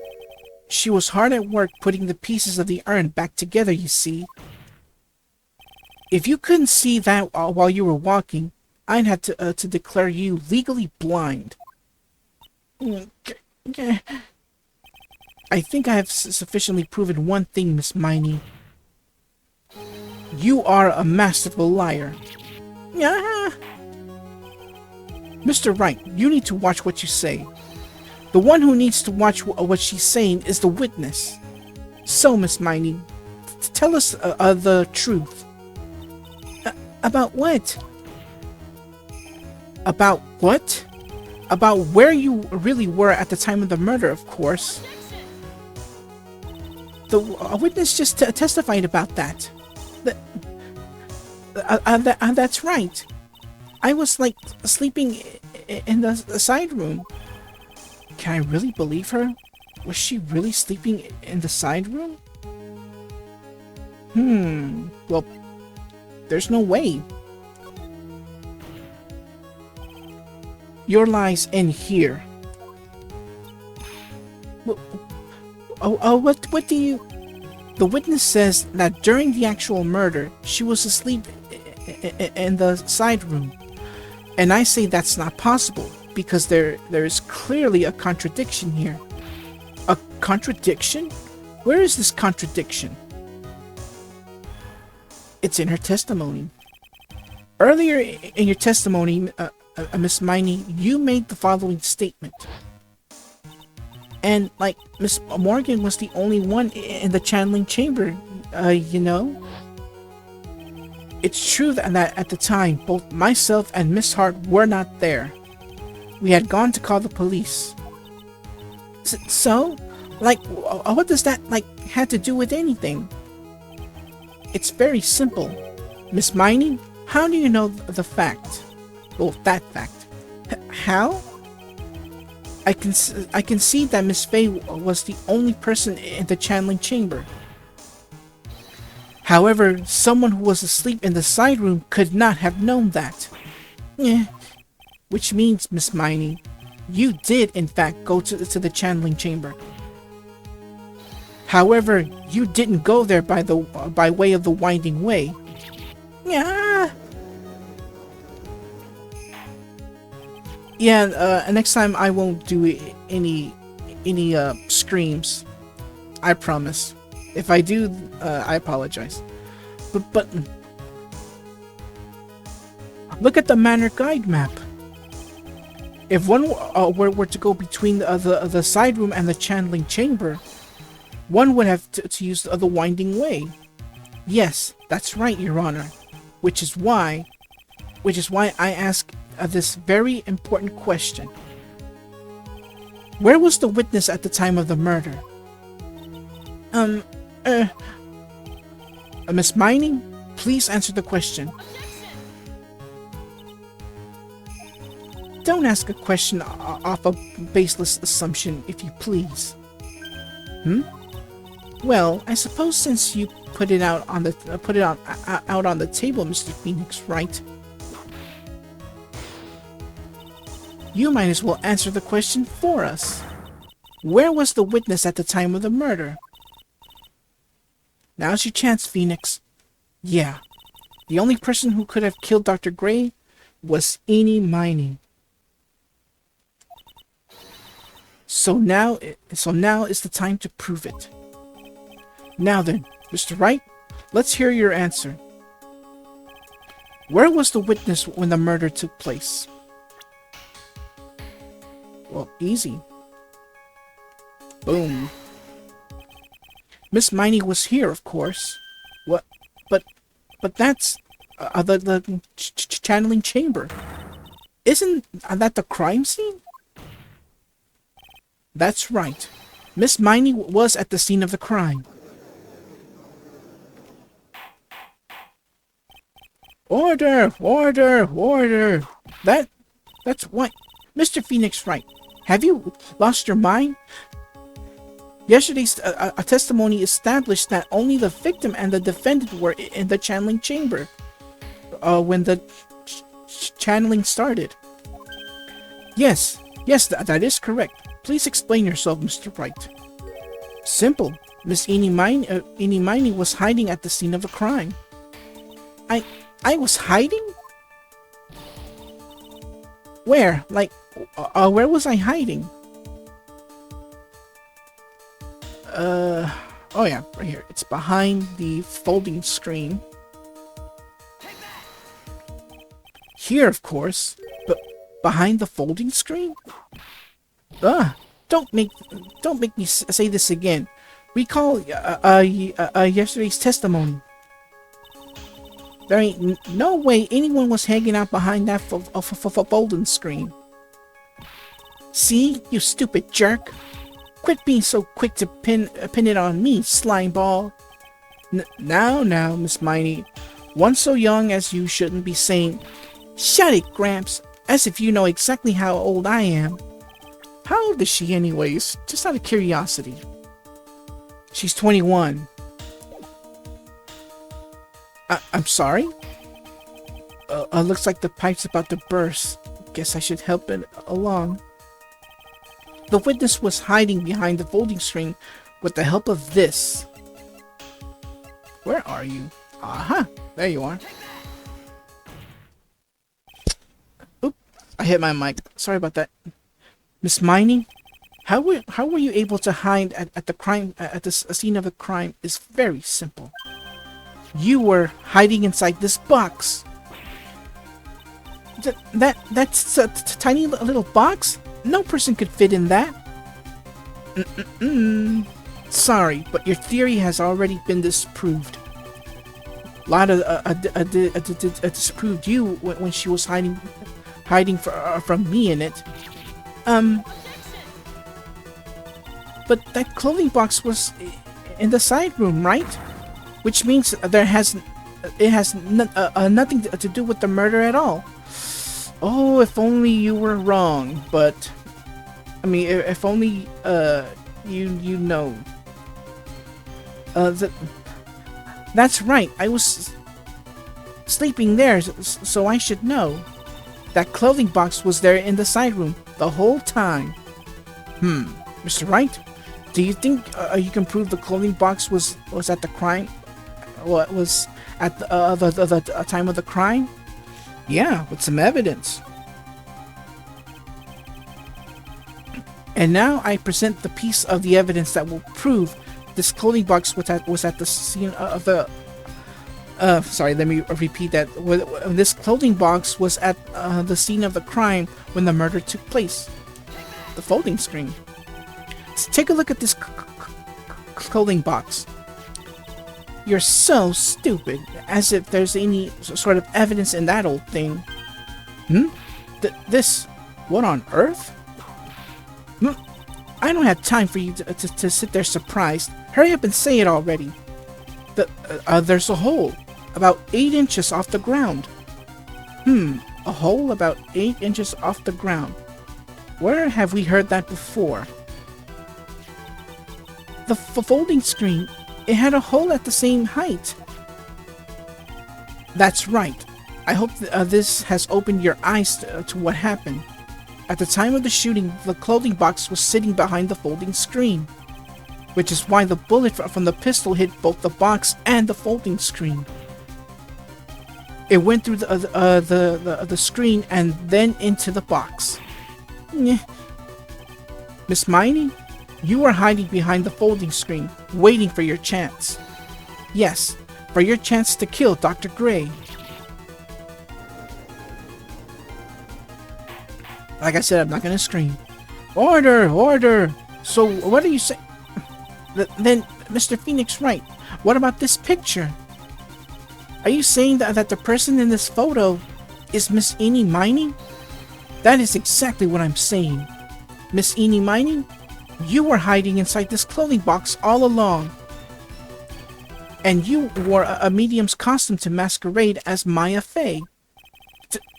[SPEAKER 1] She was hard at work putting the pieces of the urn back together, you see. If you couldn't see that while you were walking, I'd have to declare you legally blind. I think I have sufficiently proven one thing, Miss Miney. You are a masterful liar. Mr. Wright, you need to watch what you say. The one who needs to watch what she's saying is the witness. So, Miss Miney, tell us the truth. About what? About what? About where you really were at the time of the murder, of course. A witness just testified about that. That's right. I was, like, sleeping in the side room. Can I really believe her? Was she really sleeping in the side room? Well, there's no way. Your lies end here. What do you... The witness says that during the actual murder, she was asleep in the side room. And I say that's not possible, because there is clearly a contradiction here. A contradiction? Where is this contradiction? It's in her testimony. Earlier in your testimony, Miss Miney, you made the following statement. And, like, Miss Morgan was the only one in the channeling chamber, you know? It's true that at the time, both myself and Miss Hart were not there. We had gone to call the police. So? Like, what does that, like, have to do with anything? It's very simple. Miss Miney, how do you know the fact? Well, that fact. How? I can see that Miss Fey was the only person in the channeling chamber. However, someone who was asleep in the side room could not have known that. Which means, Miss Miney, you did in fact go to the channeling chamber. However, you didn't go there by way of the winding way. Yeah, next time I won't do any screams. I promise. If I do, I apologize. But look at the manor guide map. If one were to go between the side room and the channeling chamber, one would have to use the winding way. Yes, that's right, Your Honor. Which is why I ask this very important question. Where was the witness at the time of the murder? Miss Miney, please answer the question. Don't ask a question off a baseless assumption, if you please. Well, I suppose since you put it out on the table, Mr. Phoenix, right? You might as well answer the question for us. Where was the witness at the time of the murder? Now's your chance, Phoenix. Yeah, the only person who could have killed Dr. Gray was Ini Miney. So now is the time to prove it. Now then, Mr. Wright, let's hear your answer. Where was the witness when the murder took place? Well, easy. Boom. Miss Miney was here, of course. What? But that's the channeling chamber. Isn't that the crime scene? That's right. Miss Miney was at the scene of the crime. Order! Order! Order! That's what... Mr. Phoenix Wright, have you lost your mind? Yesterday's a testimony established that only the victim and the defendant were in the channeling chamber when the channeling started. Yes, that is correct. Please explain yourself, Mr. Wright. Simple. Miss Ini Miney was hiding at the scene of the crime. I was hiding? Where? Like, where was I hiding? Oh yeah, right here. It's behind the folding screen. Here, of course, but behind the folding screen? Don't make me say this again. Recall yesterday's testimony. There ain't no way anyone was hanging out behind that folding screen. See, you stupid jerk. Quit being so quick to pin it on me, slimeball. Now, Miss Miney. One so young as you shouldn't be saying, "Shut it, Gramps," as if you know exactly how old I am. How old is she anyways? Just out of curiosity. She's 21. I'm sorry? Looks like the pipe's about to burst. Guess I should help it along. The witness was hiding behind the folding screen with the help of this. Where are you? Aha! There you are. Oop! I hit my mic. Sorry about that. Miss Miney, how were you able to hide at the scene of the crime? Is very simple. You were hiding inside this box. That's a tiny little box? No person could fit in that. Sorry, but your theory has already been disproved. Lada disproved you when she was hiding from me in it. But that clothing box was in the side room, right? Which means it has nothing to do with the murder at all. Oh, if only you were wrong. But I mean, if only you know. That's right. I was sleeping there, so I should know. That clothing box was there in the side room the whole time. Mr. Wright, do you think you can prove the clothing box was at the crime? What was at the time of the crime? Yeah, with some evidence. And now I present the piece of the evidence that will prove this clothing box was at the scene of the. Sorry, let me repeat that. This clothing box was at the scene of the crime when the murder took place. The folding screen. So take a look at this clothing box. You're so stupid, as if there's any sort of evidence in that old thing. This... what on earth? I don't have time for you to sit there surprised. Hurry up and say it already. There's a hole, about 8 inches off the ground. A hole about 8 inches off the ground. Where have we heard that before? The folding screen. It had a hole at the same height. That's right. I hope this has opened your eyes to what happened. At the time of the shooting, the clothing box was sitting behind the folding screen, which is why the bullet from the pistol hit both the box and the folding screen. It went through the screen and then into the box. Miss Miney, you were hiding behind the folding screen, waiting for your chance. Yes, for your chance to kill Dr. Gray. Like I said, I'm not gonna scream. Order! Order! So, what are you saying? Then, Mr. Phoenix Wright, what about this picture? Are you saying that the person in this photo is Miss Ini Miney? That is exactly what I'm saying. Miss Ini Miney, you were hiding inside this clothing box all along. And you wore a medium's costume to masquerade as Maya Fey.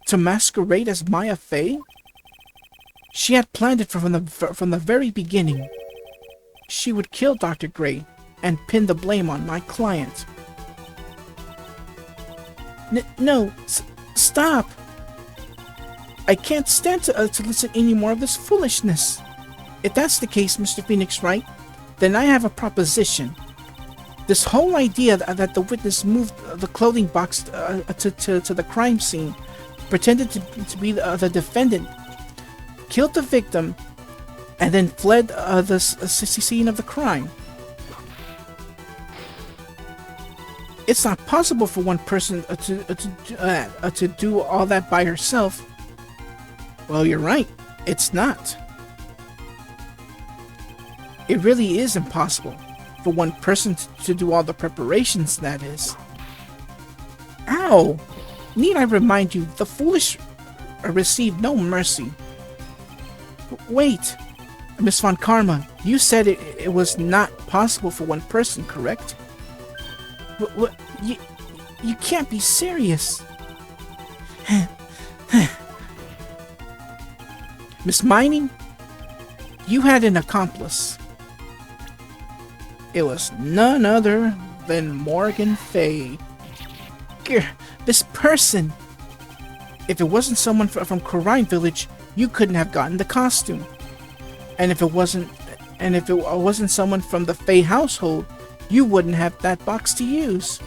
[SPEAKER 1] To masquerade as Maya Fey? She had planned it from the very beginning. She would kill Dr. Gray and pin the blame on my client. No, stop! I can't stand to listen any more of this foolishness. If that's the case, Mr. Phoenix Wright, then I have a proposition. This whole idea that the witness moved the clothing box to the crime scene, pretended to be the defendant, killed the victim, and then fled the scene of the crime. It's not possible for one person to do all that by herself. Well, you're right. It's not. It really is impossible for one person to do all the preparations, that is. Ow! Need I remind you, the foolish receive no mercy. Wait! Miss Von Karma, you said it was not possible for one person, correct? What? You can't be serious. Miss Miney, you had an accomplice. It was none other than Morgan Fey. This person! If it wasn't someone from Crime Village, you couldn't have gotten the costume. And if it wasn't someone from the Fey household, you wouldn't have that box to use.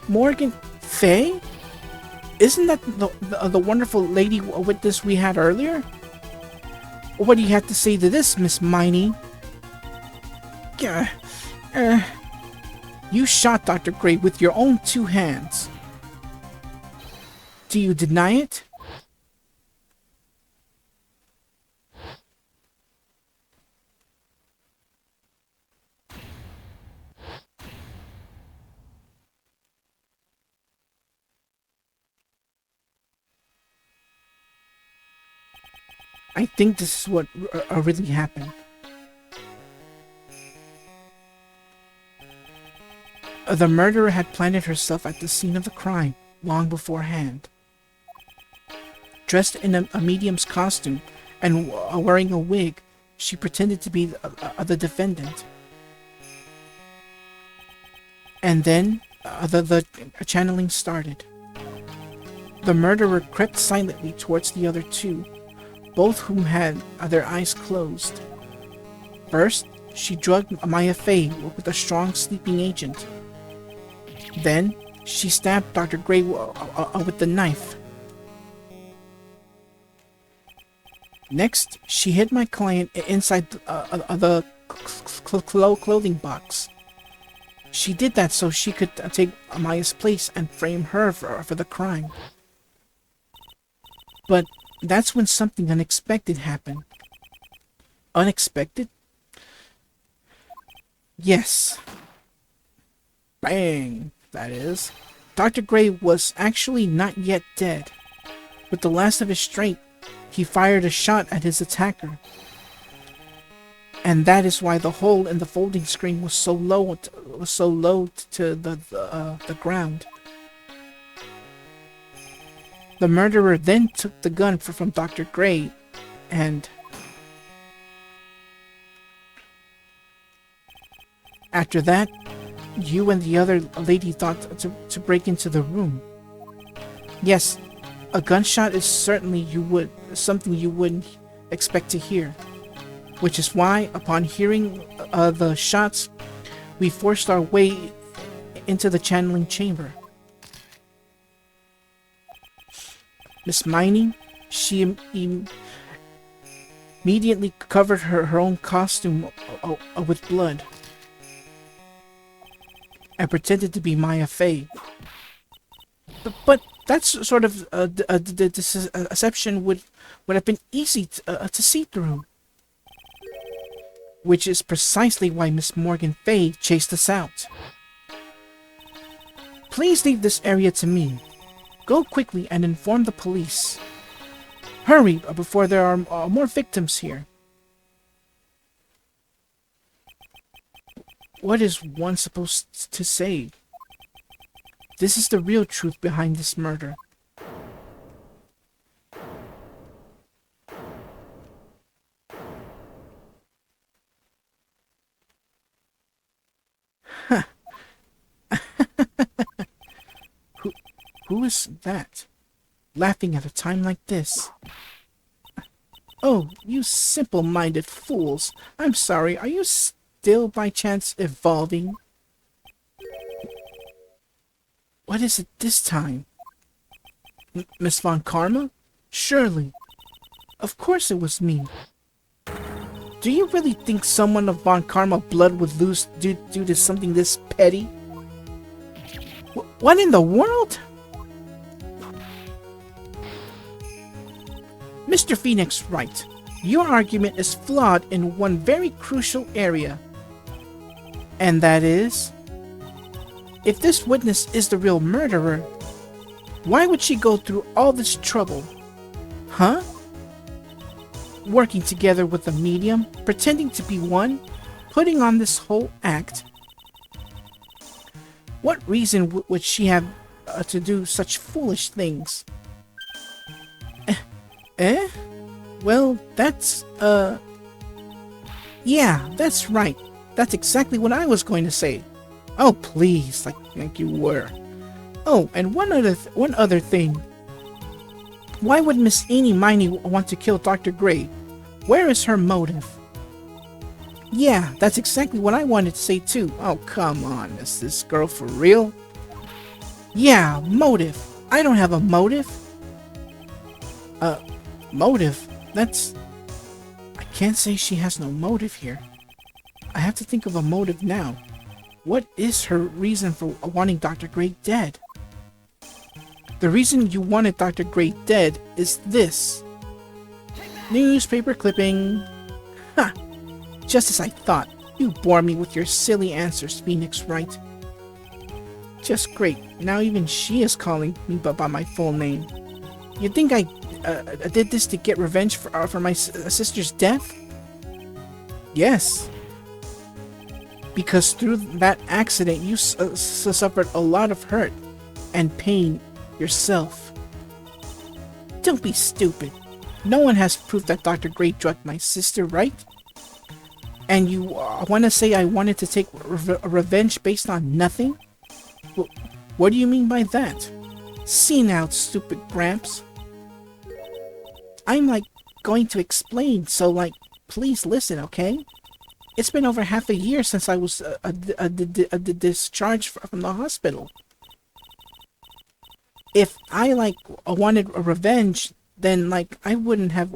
[SPEAKER 1] Morgan Fey? Isn't that the wonderful lady witness we had earlier? What do you have to say to this, Miss Miney? You shot Dr. Gray with your own 2 hands. Do you deny it? I think this is what really happened. The murderer had planted herself at the scene of the crime long beforehand. Dressed in a medium's costume and wearing a wig, she pretended to be the defendant. And then the channeling started. The murderer crept silently towards the other 2, both whom had their eyes closed. First, she drugged Maya Fey with a strong sleeping agent. Then, she stabbed Dr. Gray with the knife. Next, she hid my client inside the clothing box. She did that so she could take Maya's place and frame her for the crime. But that's when something unexpected happened. Unexpected? Yes. Bang, that is. Dr. Gray was actually not yet dead. With the last of his strength, he fired a shot at his attacker. And that is why the hole in the folding screen was so low to the ground. The murderer then took the gun from Dr. Gray and after that, you and the other lady thought to break into the room. Yes, a gunshot is certainly something you wouldn't expect to hear. Which is why, upon hearing the shots, we forced our way into the channeling chamber. Miss Miney, she immediately covered her own costume with blood and pretended to be Maya Fey. But that's sort of the deception would have been easy to see through. Which is precisely why Miss Morgan Fey chased us out. Please leave this area to me. Go quickly and inform the police. Hurry before there are more victims here. What is one supposed to say? This is the real truth behind this murder. Huh. Who is that? Laughing at a time like this. Oh, you simple-minded fools. I'm sorry, are you still by chance evolving? What is it this time? Miss Von Karma? Surely. Of course it was me. Do you really think someone of Von Karma blood would lose due to something this petty? What in the world? Mr. Phoenix Wright, your argument is flawed in one very crucial area. And that is, if this witness is the real murderer, why would she go through all this trouble? Huh? Working together with a medium, pretending to be one, putting on this whole act. What reason would she have to do such foolish things? Eh? Well, that's, yeah, that's right. That's exactly what I was going to say. Oh, please, like you were. Oh, and one other thing. Why would Miss Ini Miney want to kill Dr. Gray? Where is her motive? Yeah, that's exactly what I wanted to say too. Oh, come on, is this girl for real? Yeah, motive. I don't have a motive. Motive? That's... I can't say she has no motive here. I have to think of a motive now. What is her reason for wanting Dr. Gray dead? The reason you wanted Dr. Gray dead is this. Newspaper clipping. Ha! Just as I thought. You bore me with your silly answers, Phoenix Wright. Just great. Now even she is calling me by my full name. You think I did this to get revenge for my sister's death? Yes. Because through that accident, you suffered a lot of hurt and pain yourself. Don't be stupid. No one has proof that Dr. Gray drugged my sister, right? And you want to say I wanted to take revenge based on nothing? What do you mean by that? See now, stupid Gramps. I'm going to explain, so please listen, okay? It's been over half a year since I was discharged from the hospital. If I wanted a revenge, then I wouldn't have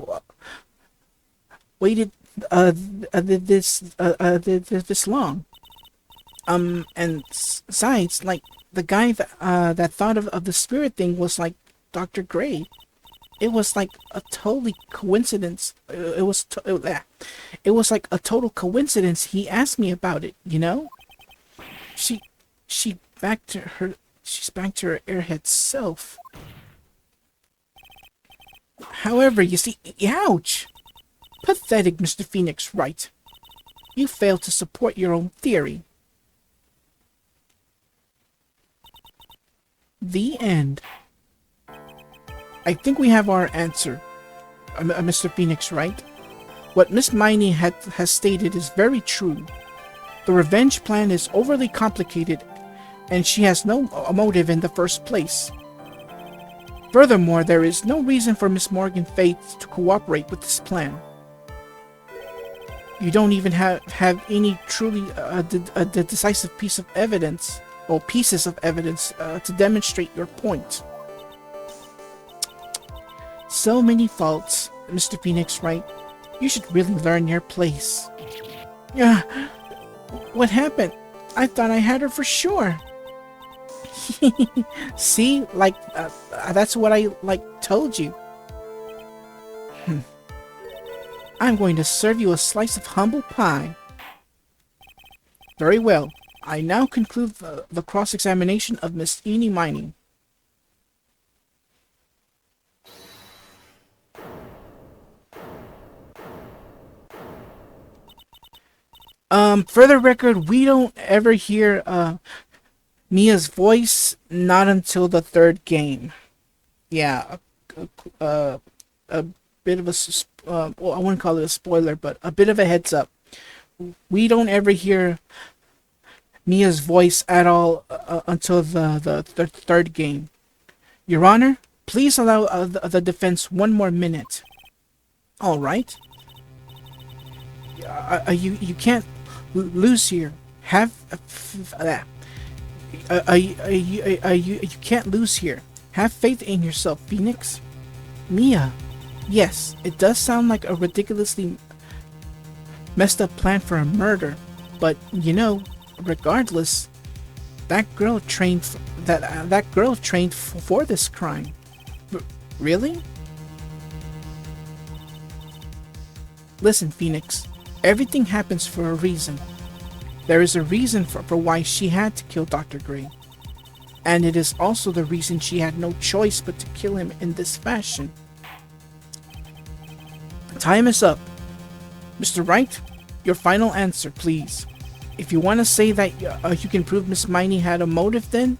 [SPEAKER 1] waited this long. And besides, the guy that thought of the spirit thing was Dr. Gray. It was a totally coincidence. It was a total coincidence. He asked me about it, you know. She's back to her airhead self. However, you see, ouch! Pathetic, Mr. Phoenix Wright. You failed to support your own theory. The end. I think we have our answer, Mr. Phoenix Wright. What Miss Miney has stated is very true. The revenge plan is overly complicated, and she has no motive in the first place. Furthermore, there is no reason for Miss Morgan Fey to cooperate with this plan. You don't even have any truly decisive piece of evidence, or pieces of evidence, to demonstrate your point. So many faults, Mr. Phoenix Wright. You should really learn your place. Yeah, what happened? I thought I had her for sure. See, like, that's what I, told you. I'm going to serve you a slice of humble pie. Very well. I now conclude the cross-examination of Miss Ini Miney. For the record, we don't ever hear, Mia's voice, not until the third game. Yeah, a bit of a, well, I wouldn't call it a spoiler, but a bit of a heads up. We don't ever hear Mia's voice at all until the third game. Your Honor, please allow the defense one more minute. All right. You can't lose here. You can't lose here. Have faith in yourself, Phoenix. Mia. Yes, it does sound like a ridiculously messed up plan for a murder, but you know, regardless, that girl trained for this crime. Really? Listen, Phoenix. Everything happens for a reason. There is a reason for why she had to kill Dr. Gray. And it is also the reason she had no choice but to kill him in this fashion. Time is up. Mr. Wright, your final answer, please. If you want to say that you can prove Miss Miney had a motive, then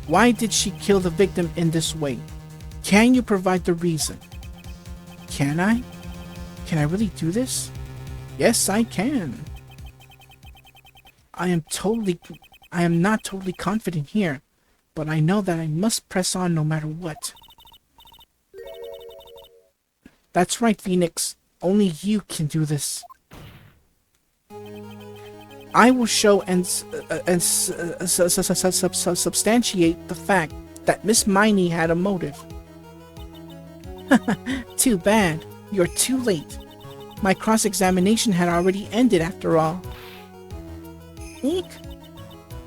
[SPEAKER 1] why did she kill the victim in this way? Can you provide the reason? Can I? Can I really do this? Yes, I can. I am not totally confident here, but I know that I must press on no matter what. That's right, Phoenix. Only you can do this. I will show and substantiate the fact that Miss Miney had a motive. Too bad. You're too late. My cross-examination had already ended after all. Eek.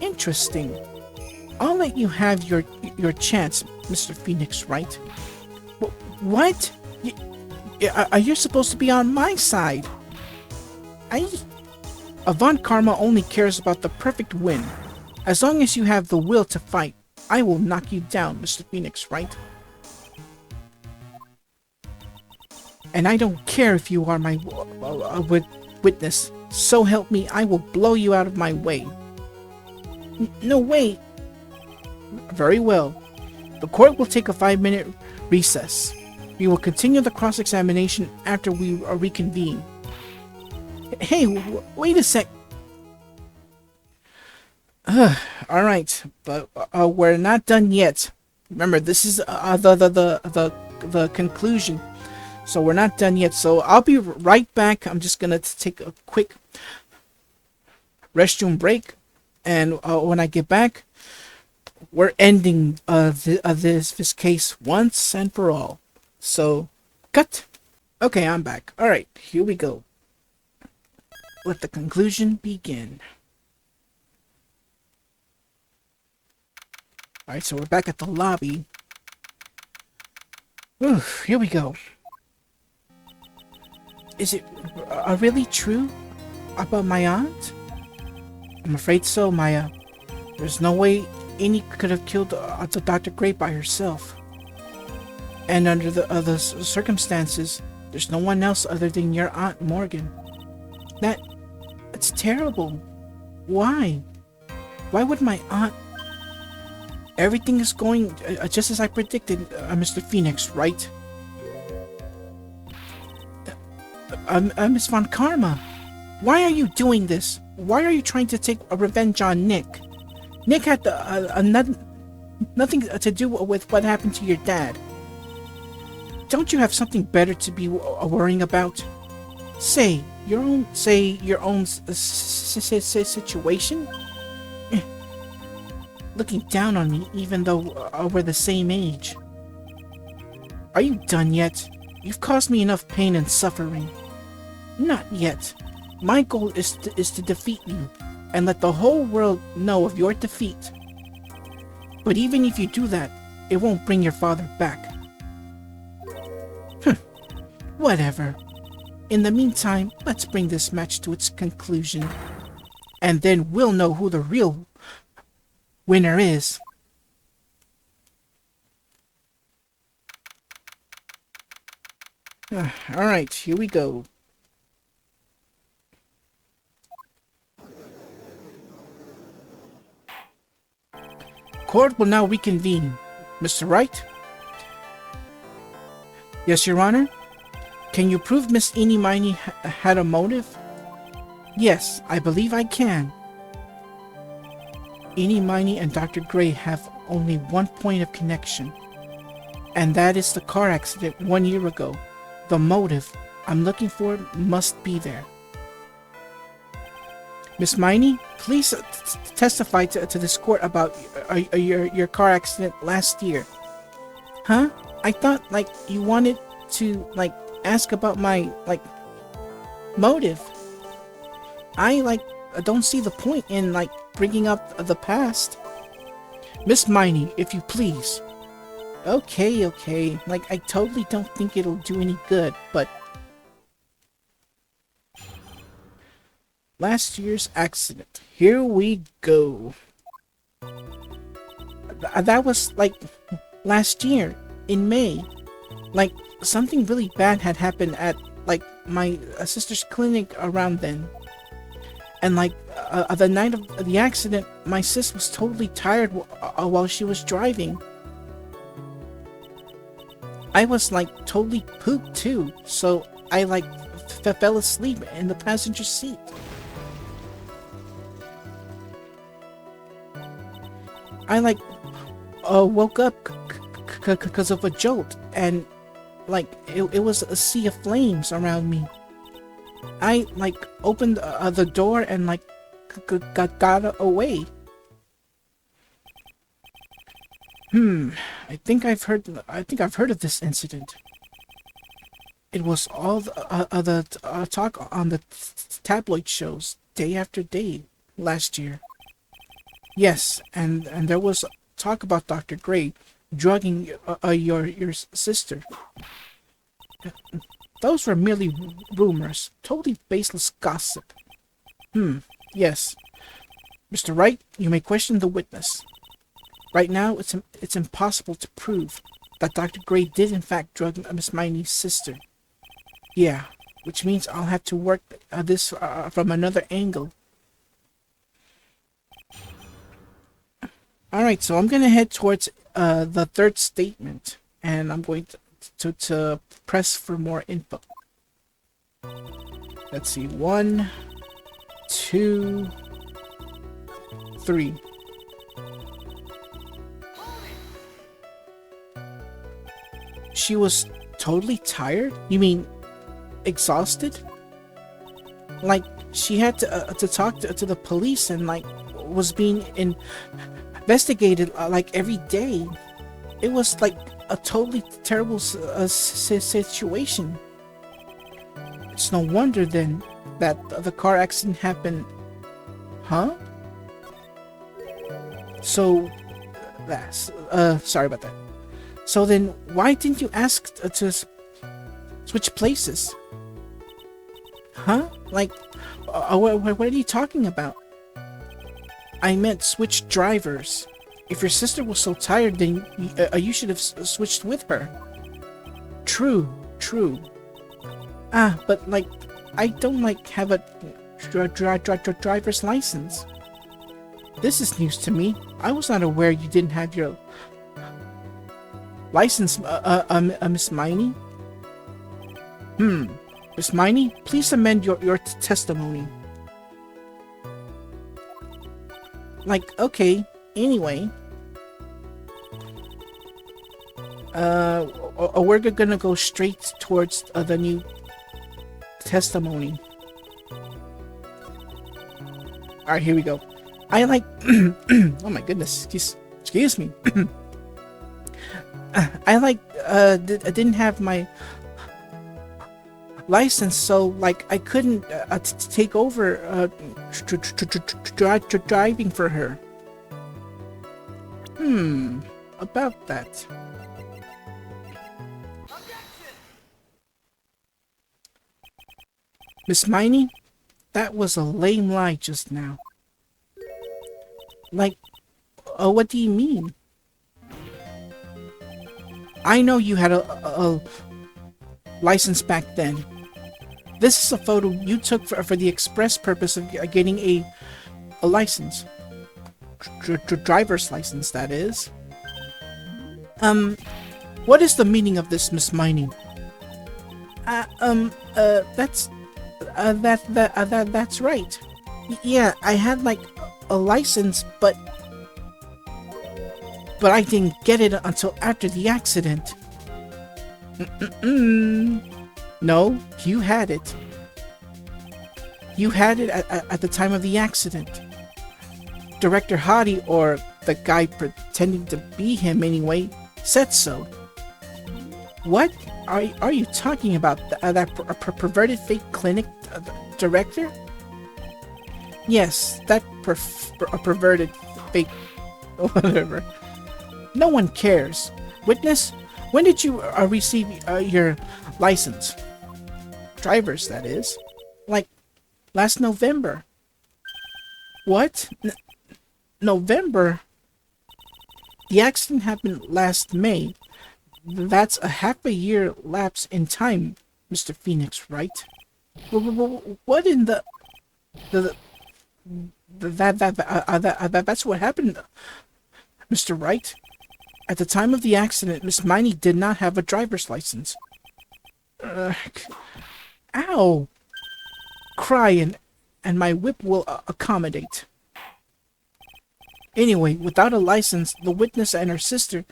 [SPEAKER 1] Interesting. I'll let you have your chance, Mr. Phoenix, Wright. What? Are you supposed to be on my side? Avant Karma only cares about the perfect win. As long as you have the will to fight, I will knock you down, Mr. Phoenix, Wright. And I don't care if you are my witness. So help me, I will blow you out of my way. No, wait. Very well. The court will take a 5-minute recess. We will continue the cross-examination after we reconvene. Hey, wait a sec. Alright, but we're not done yet. Remember, this is the conclusion. So we're not done yet. So I'll be right back. I'm just gonna take a quick restroom break, and when I get back, we're ending this case once and for all. So, cut. Okay, I'm back. All right, here we go. Let the conclusion begin. All right, so we're back at the lobby. Ooh, here we go. Is it really true about my aunt? I'm afraid so, Maya. There's no way Ini could have killed Dr. Gray by herself. And under the other circumstances, there's no one else other than your Aunt Morgan. That's terrible. Why? Why would my aunt... Everything is going just as I predicted, Mr. Phoenix, right? Miss Von Karma, why are you doing this? Why are you trying to take a revenge on Nick? Nick had nothing to do with what happened to your dad. Don't you have something better to be worrying about? Say your own situation? Looking down on me even though we're the same age. Are you done yet? You've caused me enough pain and suffering. Not yet. My goal is to defeat you, and let the whole world know of your defeat. But even if you do that, it won't bring your father back. Whatever. In the meantime, let's bring this match to its conclusion. And then we'll know who the real winner is. Alright, here we go. Court will now reconvene. Mr. Wright? Yes, Your Honor? Can you prove Miss Ini Miney had a motive? Yes, I believe I can. Ini Miney and Dr. Gray have only one point of connection, and that is the car accident 1 year ago. The motive I'm looking for must be there. Miss Miney, please testify to this court about your car accident last year. Huh? I thought, you wanted to, ask about my, motive. I don't see the point in, bringing up the past. Miss Miney, if you please. Okay. I totally don't think it'll do any good, but... Last year's accident. Here we go. That was, last year, in May. Something really bad had happened at, my sister's clinic around then. And, the night of the accident, my sis was totally tired while she was driving. I was, totally pooped, too, so I, fell asleep in the passenger seat. I, woke up because of a jolt, and, it was a sea of flames around me. I, opened the door and, got away. I think I've heard of this incident. It was all the talk on the tabloid shows day after day last year. Yes, and there was talk about Dr. Gray drugging your sister. Those were merely rumors, totally baseless gossip. Yes. Mr. Wright, you may question the witness. Right now, it's impossible to prove that Dr. Gray did in fact drug Miss Miney's sister. Yeah, which means I'll have to work this from another angle. Alright, so I'm going to head towards the third statement, and I'm going to press for more info. Let's see, 1, 2, 3. She was totally tired? You mean exhausted? She had to talk to the police and was being investigated every day. It was a totally terrible situation. It's no wonder then that the car accident happened. Huh? So that's sorry about that. So then why didn't you ask to switch places? Huh? What are you talking about? I meant switch drivers. If your sister was so tired, then you should have switched with her. True. But I don't have a driver's license. This is news to me. I was not aware you didn't have your license, Miss Miney. Miss Miney, please amend your testimony. Okay, anyway. We're gonna go straight towards the new testimony. Alright, here we go. I oh my goodness, excuse me. I didn't have my license, so like I couldn't take over driving for her. About that. Miss Miney, that was a lame lie just now. Like, what do you mean? I know you had a license back then. This is a photo you took for the express purpose of getting a license. Driver's license, that is. What is the meaning of this, Miss Miney? That's right. Yeah, I had like a license, but I didn't get it until after the accident. No, you had it. You had it at the time of the accident. Director Hottie, or the guy pretending to be him anyway, said so. What are you talking about? That perverted fake clinic director? Yes, that perverted fake whatever. No one cares. Witness, when did you receive your license? Driver's, that is. Like, last November. What? November? The accident happened last May. That's a half a year lapse in time, Mr. Phoenix, right? What in the that's what happened, Mr. Wright. At the time of the accident, Miss Miney did not have a driver's license. Ow! Cry and my whip will accommodate. Anyway, without a license, the witness and her sister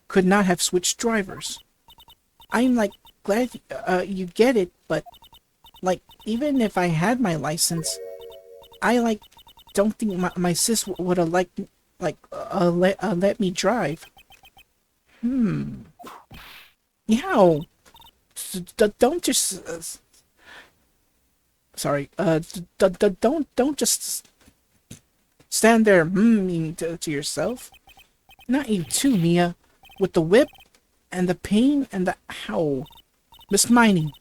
[SPEAKER 1] could not have switched drivers. I'm like glad you get it, but like even if I had my license, I like don't think my sis would have let me drive. Yow! Don't just sorry. Don't just stand there to yourself. Not you too, Mia. With the whip and the pain and the ow. Miss Miney,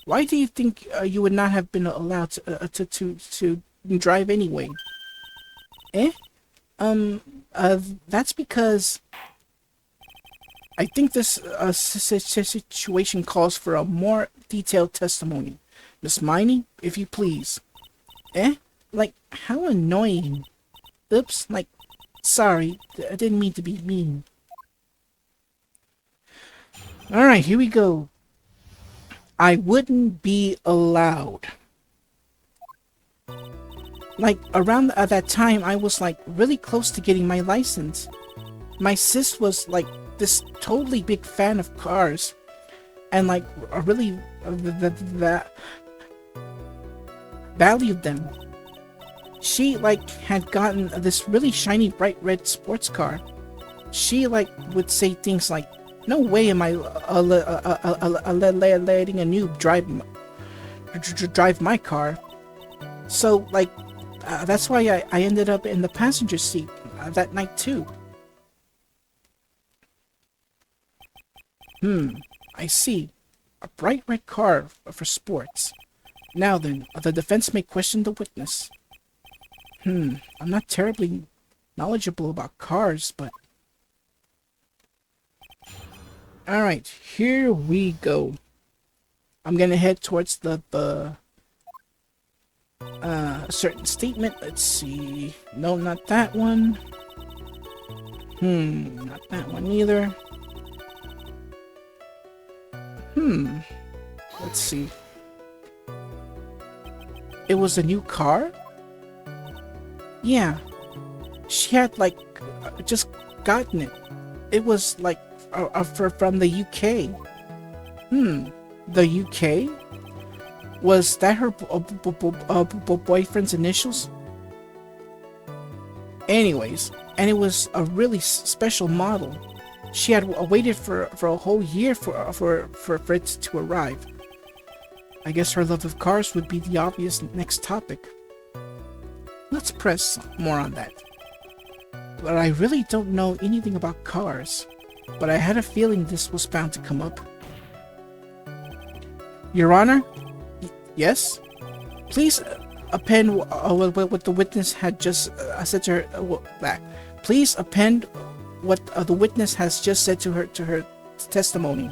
[SPEAKER 1] why do you think you would not have been allowed to drive anyway? That's because I think this situation calls for a more detailed testimony. Miss Miney, if you please. Like, how annoying. Oops, like, sorry, I didn't mean to be mean. Alright, here we go. I wouldn't be allowed. Like, around that time, I was, like, really close to getting my license. My sis was, like, this totally big fan of cars. And, like, really valued them. She, like, had gotten this really shiny bright red sports car. She, like, would say things like, no way am I letting a noob drive my car. So, like, that's why I ended up in the passenger seat that night too. I see. A bright red car for sports. Now then, the defense may question the witness. I'm not terribly knowledgeable about cars, but... Alright, here we go. I'm gonna head towards the certain statement. Let's see. No, not that one. Not that one either. Let's see. It was a new car? Yeah. She had, like, just gotten it. It was, like, from the UK. The UK? Was that her boyfriend's initials? Anyways, and it was a really special model. She had waited for a whole year for it to arrive. I guess her love of cars would be the obvious next topic. Let's press more on that. But I really don't know anything about cars. But I had a feeling this was bound to come up. Your Honor? Yes? Please append what the witness had just said to her. Please append what the witness has just said to her testimony.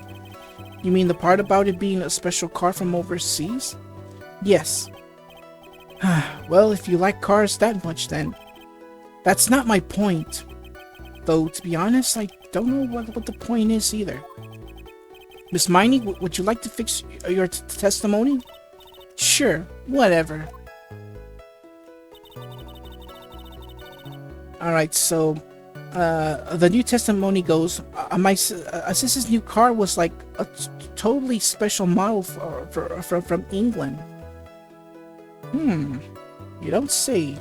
[SPEAKER 1] You mean the part about it being a special car from overseas? Yes. Well, if you like cars that much, then that's not my point. Though, to be honest, I don't know what the point is either. Miss Miney, would you like to fix your testimony? Sure, whatever. Alright, so, the new testimony goes, my sister's new car was like a totally special model from England. You don't say.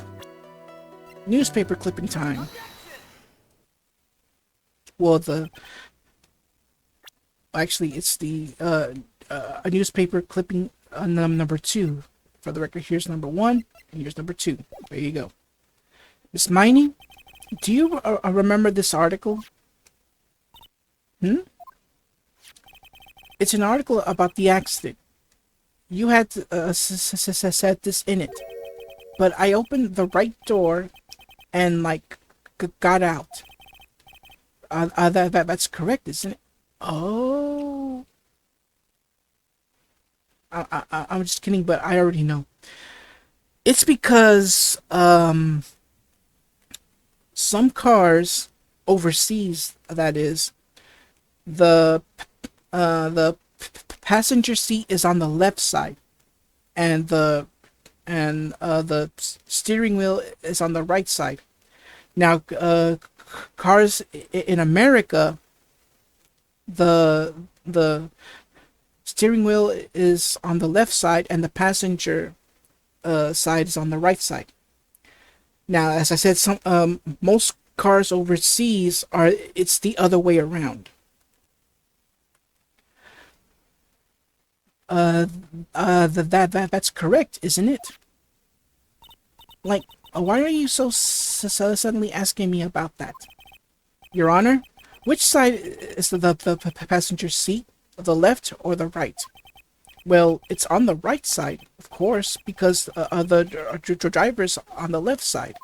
[SPEAKER 1] Newspaper clipping time. Well, actually, it's the a newspaper clipping number 2. For the record, here's number 1, and here's number 2. There you go. Miss Miney, do you remember this article? It's an article about the accident. You had said this in it, but I opened the right door and got out. That's correct, isn't it? Oh, I'm just kidding, but I already know. It's because some cars overseas, that is, the passenger seat is on the left side, and the steering wheel is on the right side. Now, cars in America, the steering wheel is on the left side, and the passenger side is on the right side. Now, as I said, most cars overseas it's the other way around. That's correct, isn't it? Why are you so suddenly asking me about that? Your Honor, which side is the passenger seat? The left or the right? Well, it's on the right side, of course, because the driver's on the left side.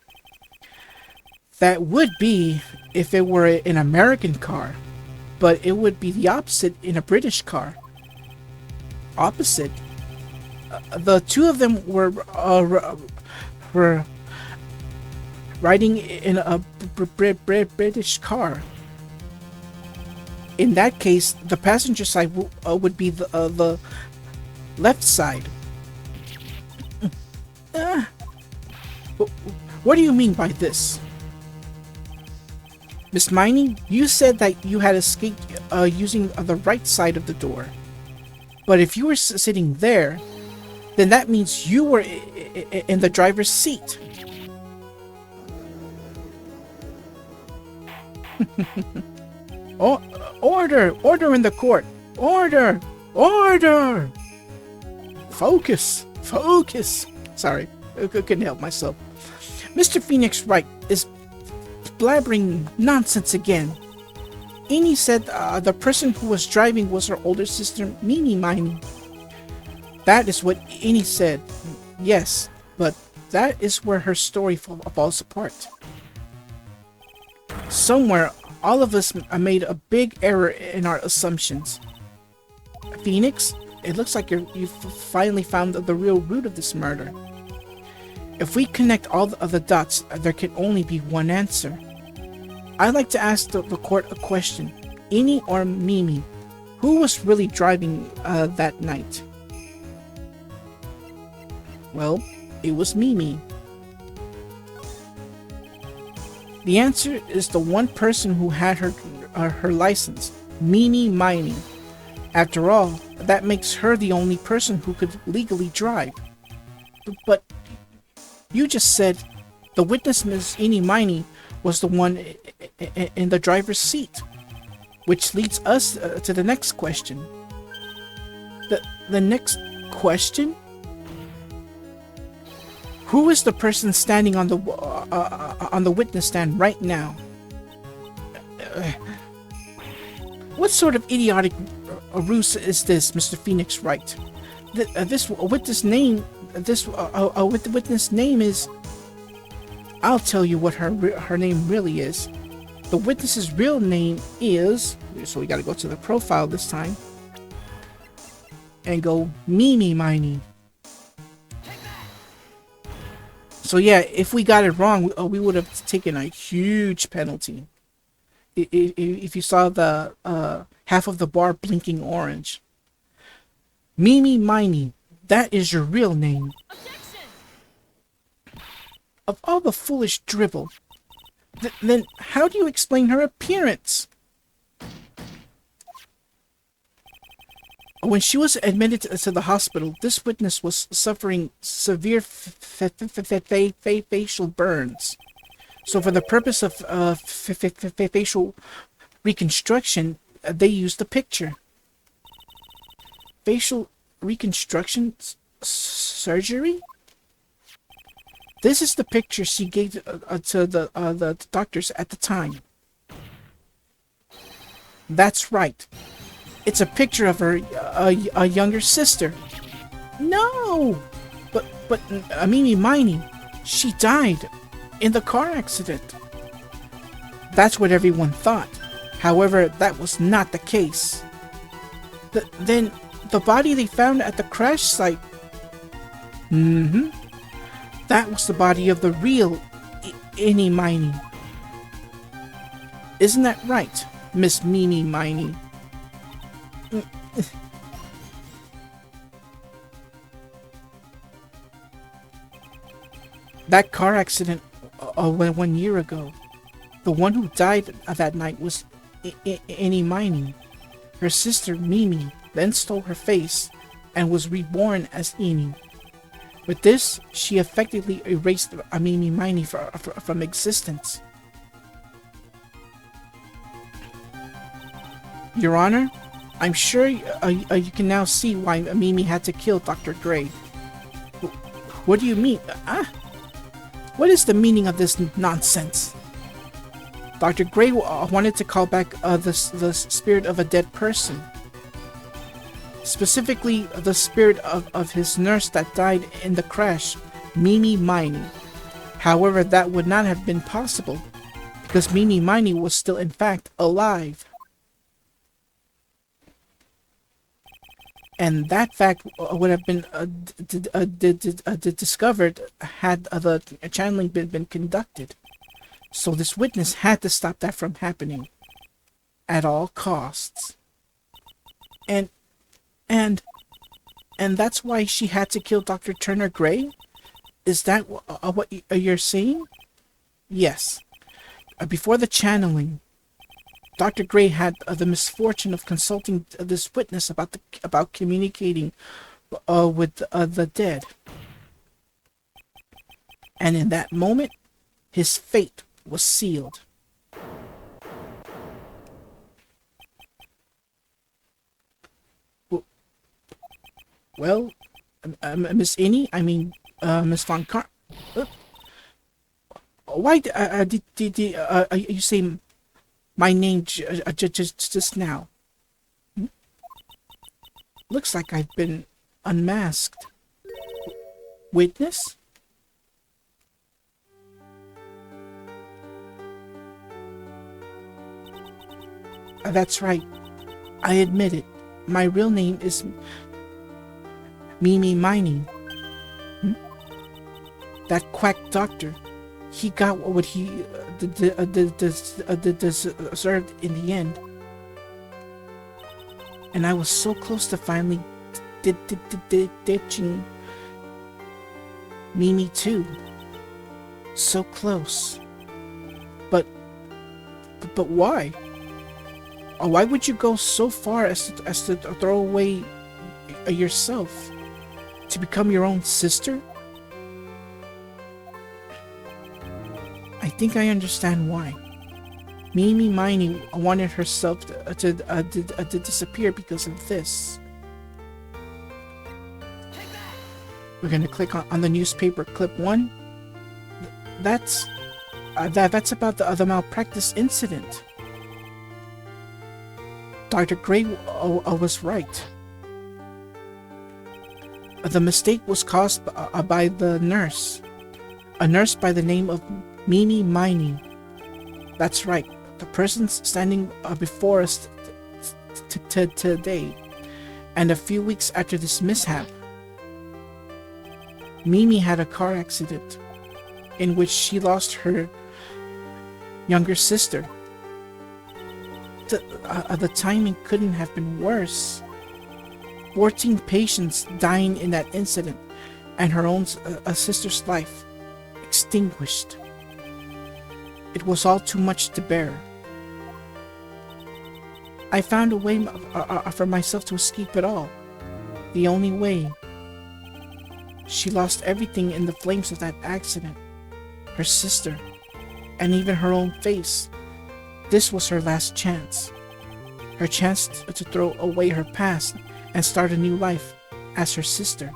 [SPEAKER 1] That would be if it were an American car, but it would be the opposite in a British car. Opposite? The two of them were riding in a British car. In that case, the passenger side would be the left side. What do you mean by this? Miss Miney, you said that you had escaped using the right side of the door. But if you were sitting there, then that means you were in the driver's seat. Oh, order in the court. Order. Focus. Sorry, I couldn't help myself. Mr. Phoenix Wright is blabbering nonsense again. Ini said the person who was driving was her older sister, Ini Miney. That is what Ini said. Yes, but that is where her story falls apart. Somewhere, all of us made a big error in our assumptions. Phoenix, it looks like you've finally found the real root of this murder. If we connect all of the dots, there can only be one answer. I'd like to ask the court a question. Ini or Mimi? Who was really driving that night? Well, it was Mimi. The answer is the one person who had her license, Ini Miney. After all, that makes her the only person who could legally drive. But you just said the witness, Ms. Ini Miney, was the one in the driver's seat, which leads us to the next question. The next question? Who is the person standing on the witness stand right now? What sort of idiotic ruse is this, Mr. Phoenix Wright? This witness name is... I'll tell you what her name really is. The witness's real name is... So we gotta go to the profile this time. And go Mimi Miney. So yeah, if we got it wrong, we would have taken a huge penalty. If you saw the half of the bar blinking orange. Mimi Miney, that is your real name. Objection! Of all the foolish dribble, then how do you explain her appearance? When she was admitted to the hospital, this witness was suffering severe facial burns. So for the purpose of facial reconstruction, they used the picture. Facial reconstruction surgery? This is the picture she gave to the doctors at the time. That's right. It's a picture of her a younger sister. No! But Mimi Miney, she died in the car accident. That's what everyone thought. However, that was not the case. Then the body they found at the crash site. That was the body of the real Ini Miney. Isn't that right, Miss Mimi Miney? That car accident 1 year ago. The one who died that night was Ini Miney. Her sister Mimi then stole her face and was reborn as Ini. With this, she effectively erased Mimi Miney from existence. Your Honor, I'm sure you can now see why Mimi had to kill Dr. Gray. What do you mean? What is the meaning of this nonsense? Dr. Gray wanted to call back the spirit of a dead person. Specifically, the spirit of his nurse that died in the crash, Mimi Miney. However, that would not have been possible, because Mimi Miney was still in fact alive. And that fact would have been discovered had the channeling been conducted. So this witness had to stop that from happening at all costs. And that's why she had to kill Dr. Turner Gray? Is that what you're saying? Yes. Before the channeling, Dr. Gray had the misfortune of consulting this witness about communicating with the dead. And in that moment, his fate was sealed. Well, Miss Ini, Miss Von Car... why did you say my name just now? Looks like I've been unmasked. Witness? That's right. I admit it. My real name is Mimi Miney. That quack doctor, he got what he deserved in the end. And I was so close to finally ditching Mimi too. So close. But why? Why would you go so far as to throw away yourself to become your own sister? I think I understand why. Mimi Miney wanted herself to disappear because of this. We're gonna click on the newspaper clip 1. That's about the malpractice incident. Dr. Gray was right. The mistake was caused by the nurse. A nurse by the name of Ini Miney. That's right. The person standing before us today. And a few weeks after this mishap, Mimi had a car accident in which she lost her younger sister. The timing couldn't have been worse. 14 patients dying in that incident, and her own sister's life extinguished. It was all too much to bear. I found a way for myself to escape it all. The only way. She lost everything in the flames of that accident. Her sister, and even her own face. This was her last chance. Her chance to throw away her past and start a new life as her sister.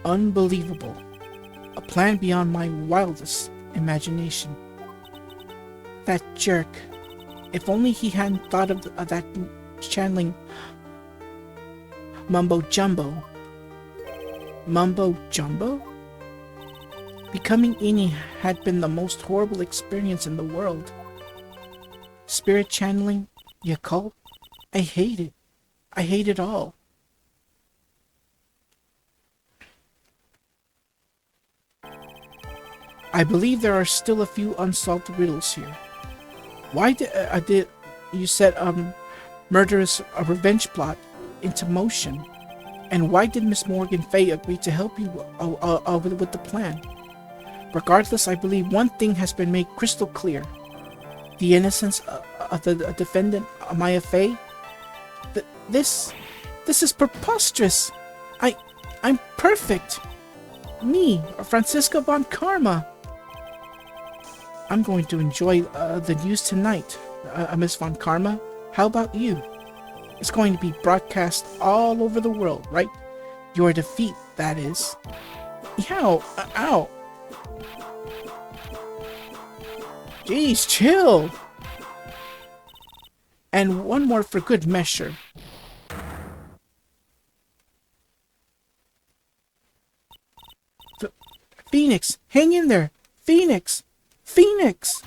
[SPEAKER 1] Unbelievable. A plan beyond my wildest imagination. That jerk. If only he hadn't thought of that channeling mumbo jumbo. Mumbo jumbo? Becoming Ini had been the most horrible experience in the world. Spirit channeling, the occult, I hate it. I hate it all. I believe there are still a few unsolved riddles here. Why did you set murderous revenge plot into motion? And why did Miss Morgan Fey agree to help you with the plan? Regardless, I believe one thing has been made crystal clear. The innocence of the defendant, Maya Fey. This is preposterous. I'm perfect. Me, Francisca von Karma. I'm going to enjoy the news tonight, Miss von Karma. How about you? It's going to be broadcast all over the world, right? Your defeat, that is. Ow! Ow! Jeez, chill! And one more for good measure. Phoenix, hang in there! Phoenix! Phoenix!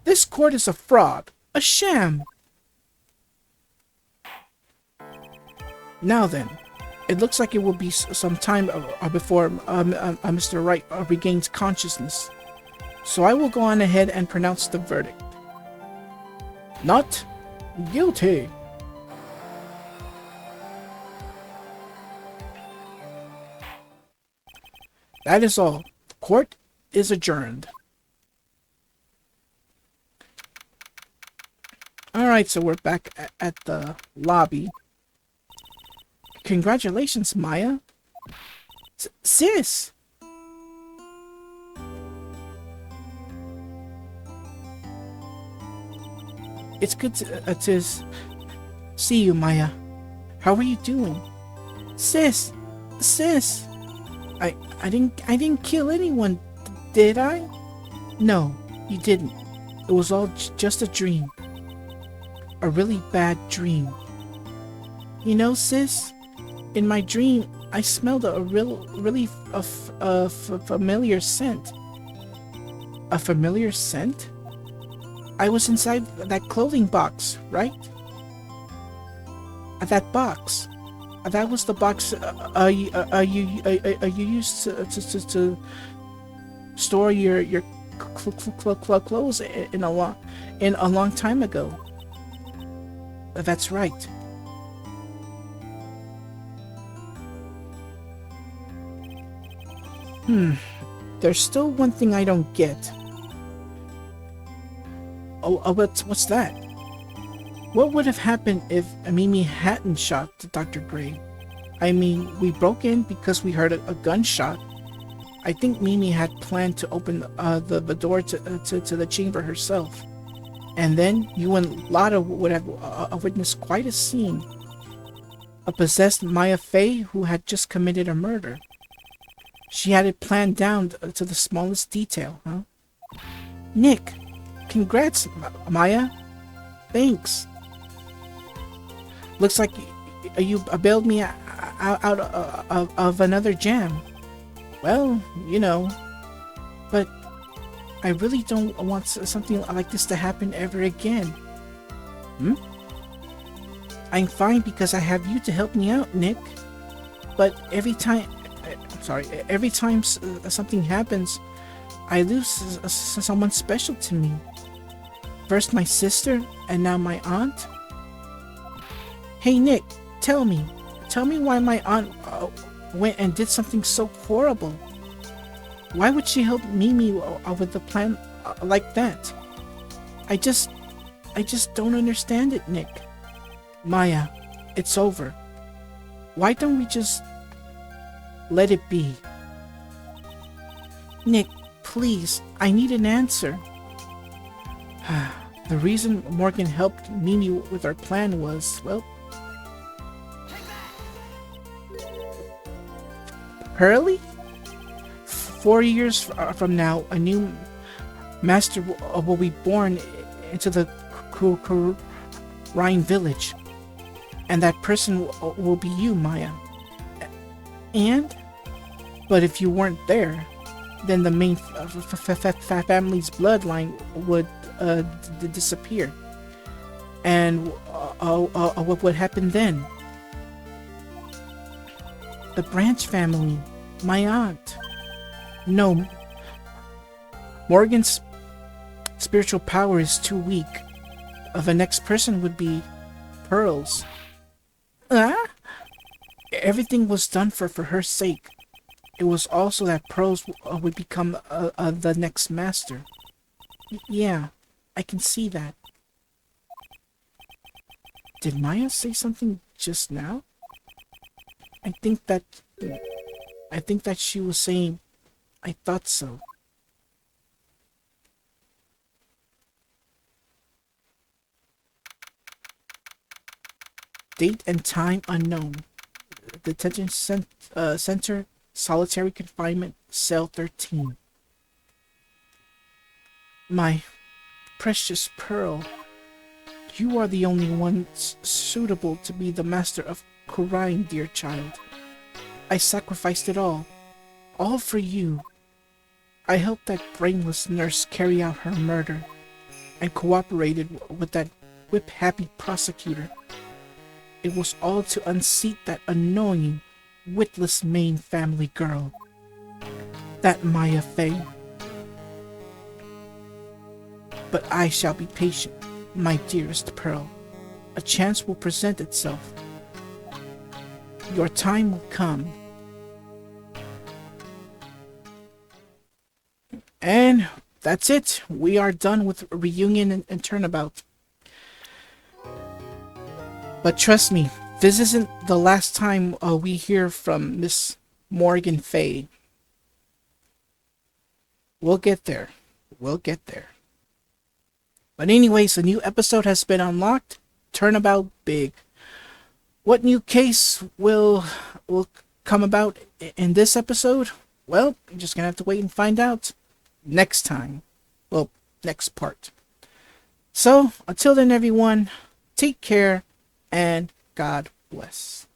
[SPEAKER 1] This court is a fraud, a sham. Now then, it looks like it will be some time before Mr. Wright regains consciousness. So I will go on ahead and pronounce the verdict. Not guilty. That is all. The court is adjourned. Alright, so we're back at the lobby. Congratulations, Maya. Sis! It's good to see you, Maya. How are you doing? Sis! Sis! I didn't kill anyone, did I? No, you didn't. It was all just a dream. A really bad dream. You know, sis, in my dream, I smelled a really familiar scent. A familiar scent? I was inside that clothing box, right? That box. That was the box you used to store your clothes in a long time ago. That's right. There's still one thing I don't get. What's that? What would have happened if Mimi hadn't shot Dr. Gray? I mean, we broke in because we heard a gunshot. I think Mimi had planned to open the door to the chamber herself. And then you and Lotta would have witnessed quite a scene. A possessed Maya Fey who had just committed a murder. She had it planned down to the smallest detail, huh? Nick, congrats, Maya. Thanks. Looks like you bailed me out of another jam. Well, you know, but I really don't want something like this to happen ever again. I'm fine because I have you to help me out, Nick. But every time something happens, I lose someone special to me. First my sister, and now my aunt. Hey Nick, tell me why my aunt went and did something so horrible. Why would she help Mimi with a plan like that? I just don't understand it, Nick. Maya, it's over. Why don't we just let it be? Nick, please, I need an answer. The reason Morgan helped Mimi with our plan was, well, Hurley? 4 years from now, a new master will be born into the Rhine village. And that person will be you, Maya. But if you weren't there, then the main family's bloodline would disappear. And what would happen then? The Branch family, my aunt. No, Morgan's spiritual power is too weak. The next person would be Pearls. Everything was done for her sake. It was also that Pearls would become the next master. Yeah, I can see that. Did Maya say something just now? I think that she was saying, I thought so. Date and time unknown. Detention center, solitary confinement, cell 13. My precious Pearl, you are the only one suitable to be the master of Kurine, dear child. I sacrificed it all for you. I helped that brainless nurse carry out her murder, and cooperated with that whip-happy prosecutor. It was all to unseat that annoying, witless main family girl. That Maya Fey. But I shall be patient, my dearest Pearl. A chance will present itself. Your time will come. And that's it. We are done with Reunion and Turnabout. But trust me, this isn't the last time we hear from Miss Morgan Fey. We'll get there. We'll get there. But anyways, a new episode has been unlocked. Turnabout Big. What new case will come about in this episode? Well, you're just gonna have to wait and find out next time. Well, next part. So, until then everyone, take care and God bless.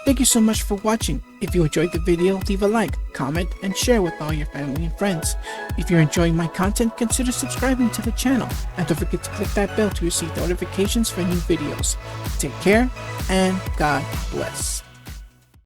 [SPEAKER 1] Thank you so much for watching. If you enjoyed the video, leave a like, comment, and share with all your family and friends. If you're enjoying my content, consider subscribing to the channel. And don't forget to click that bell to receive notifications for new videos. Take care, and God bless.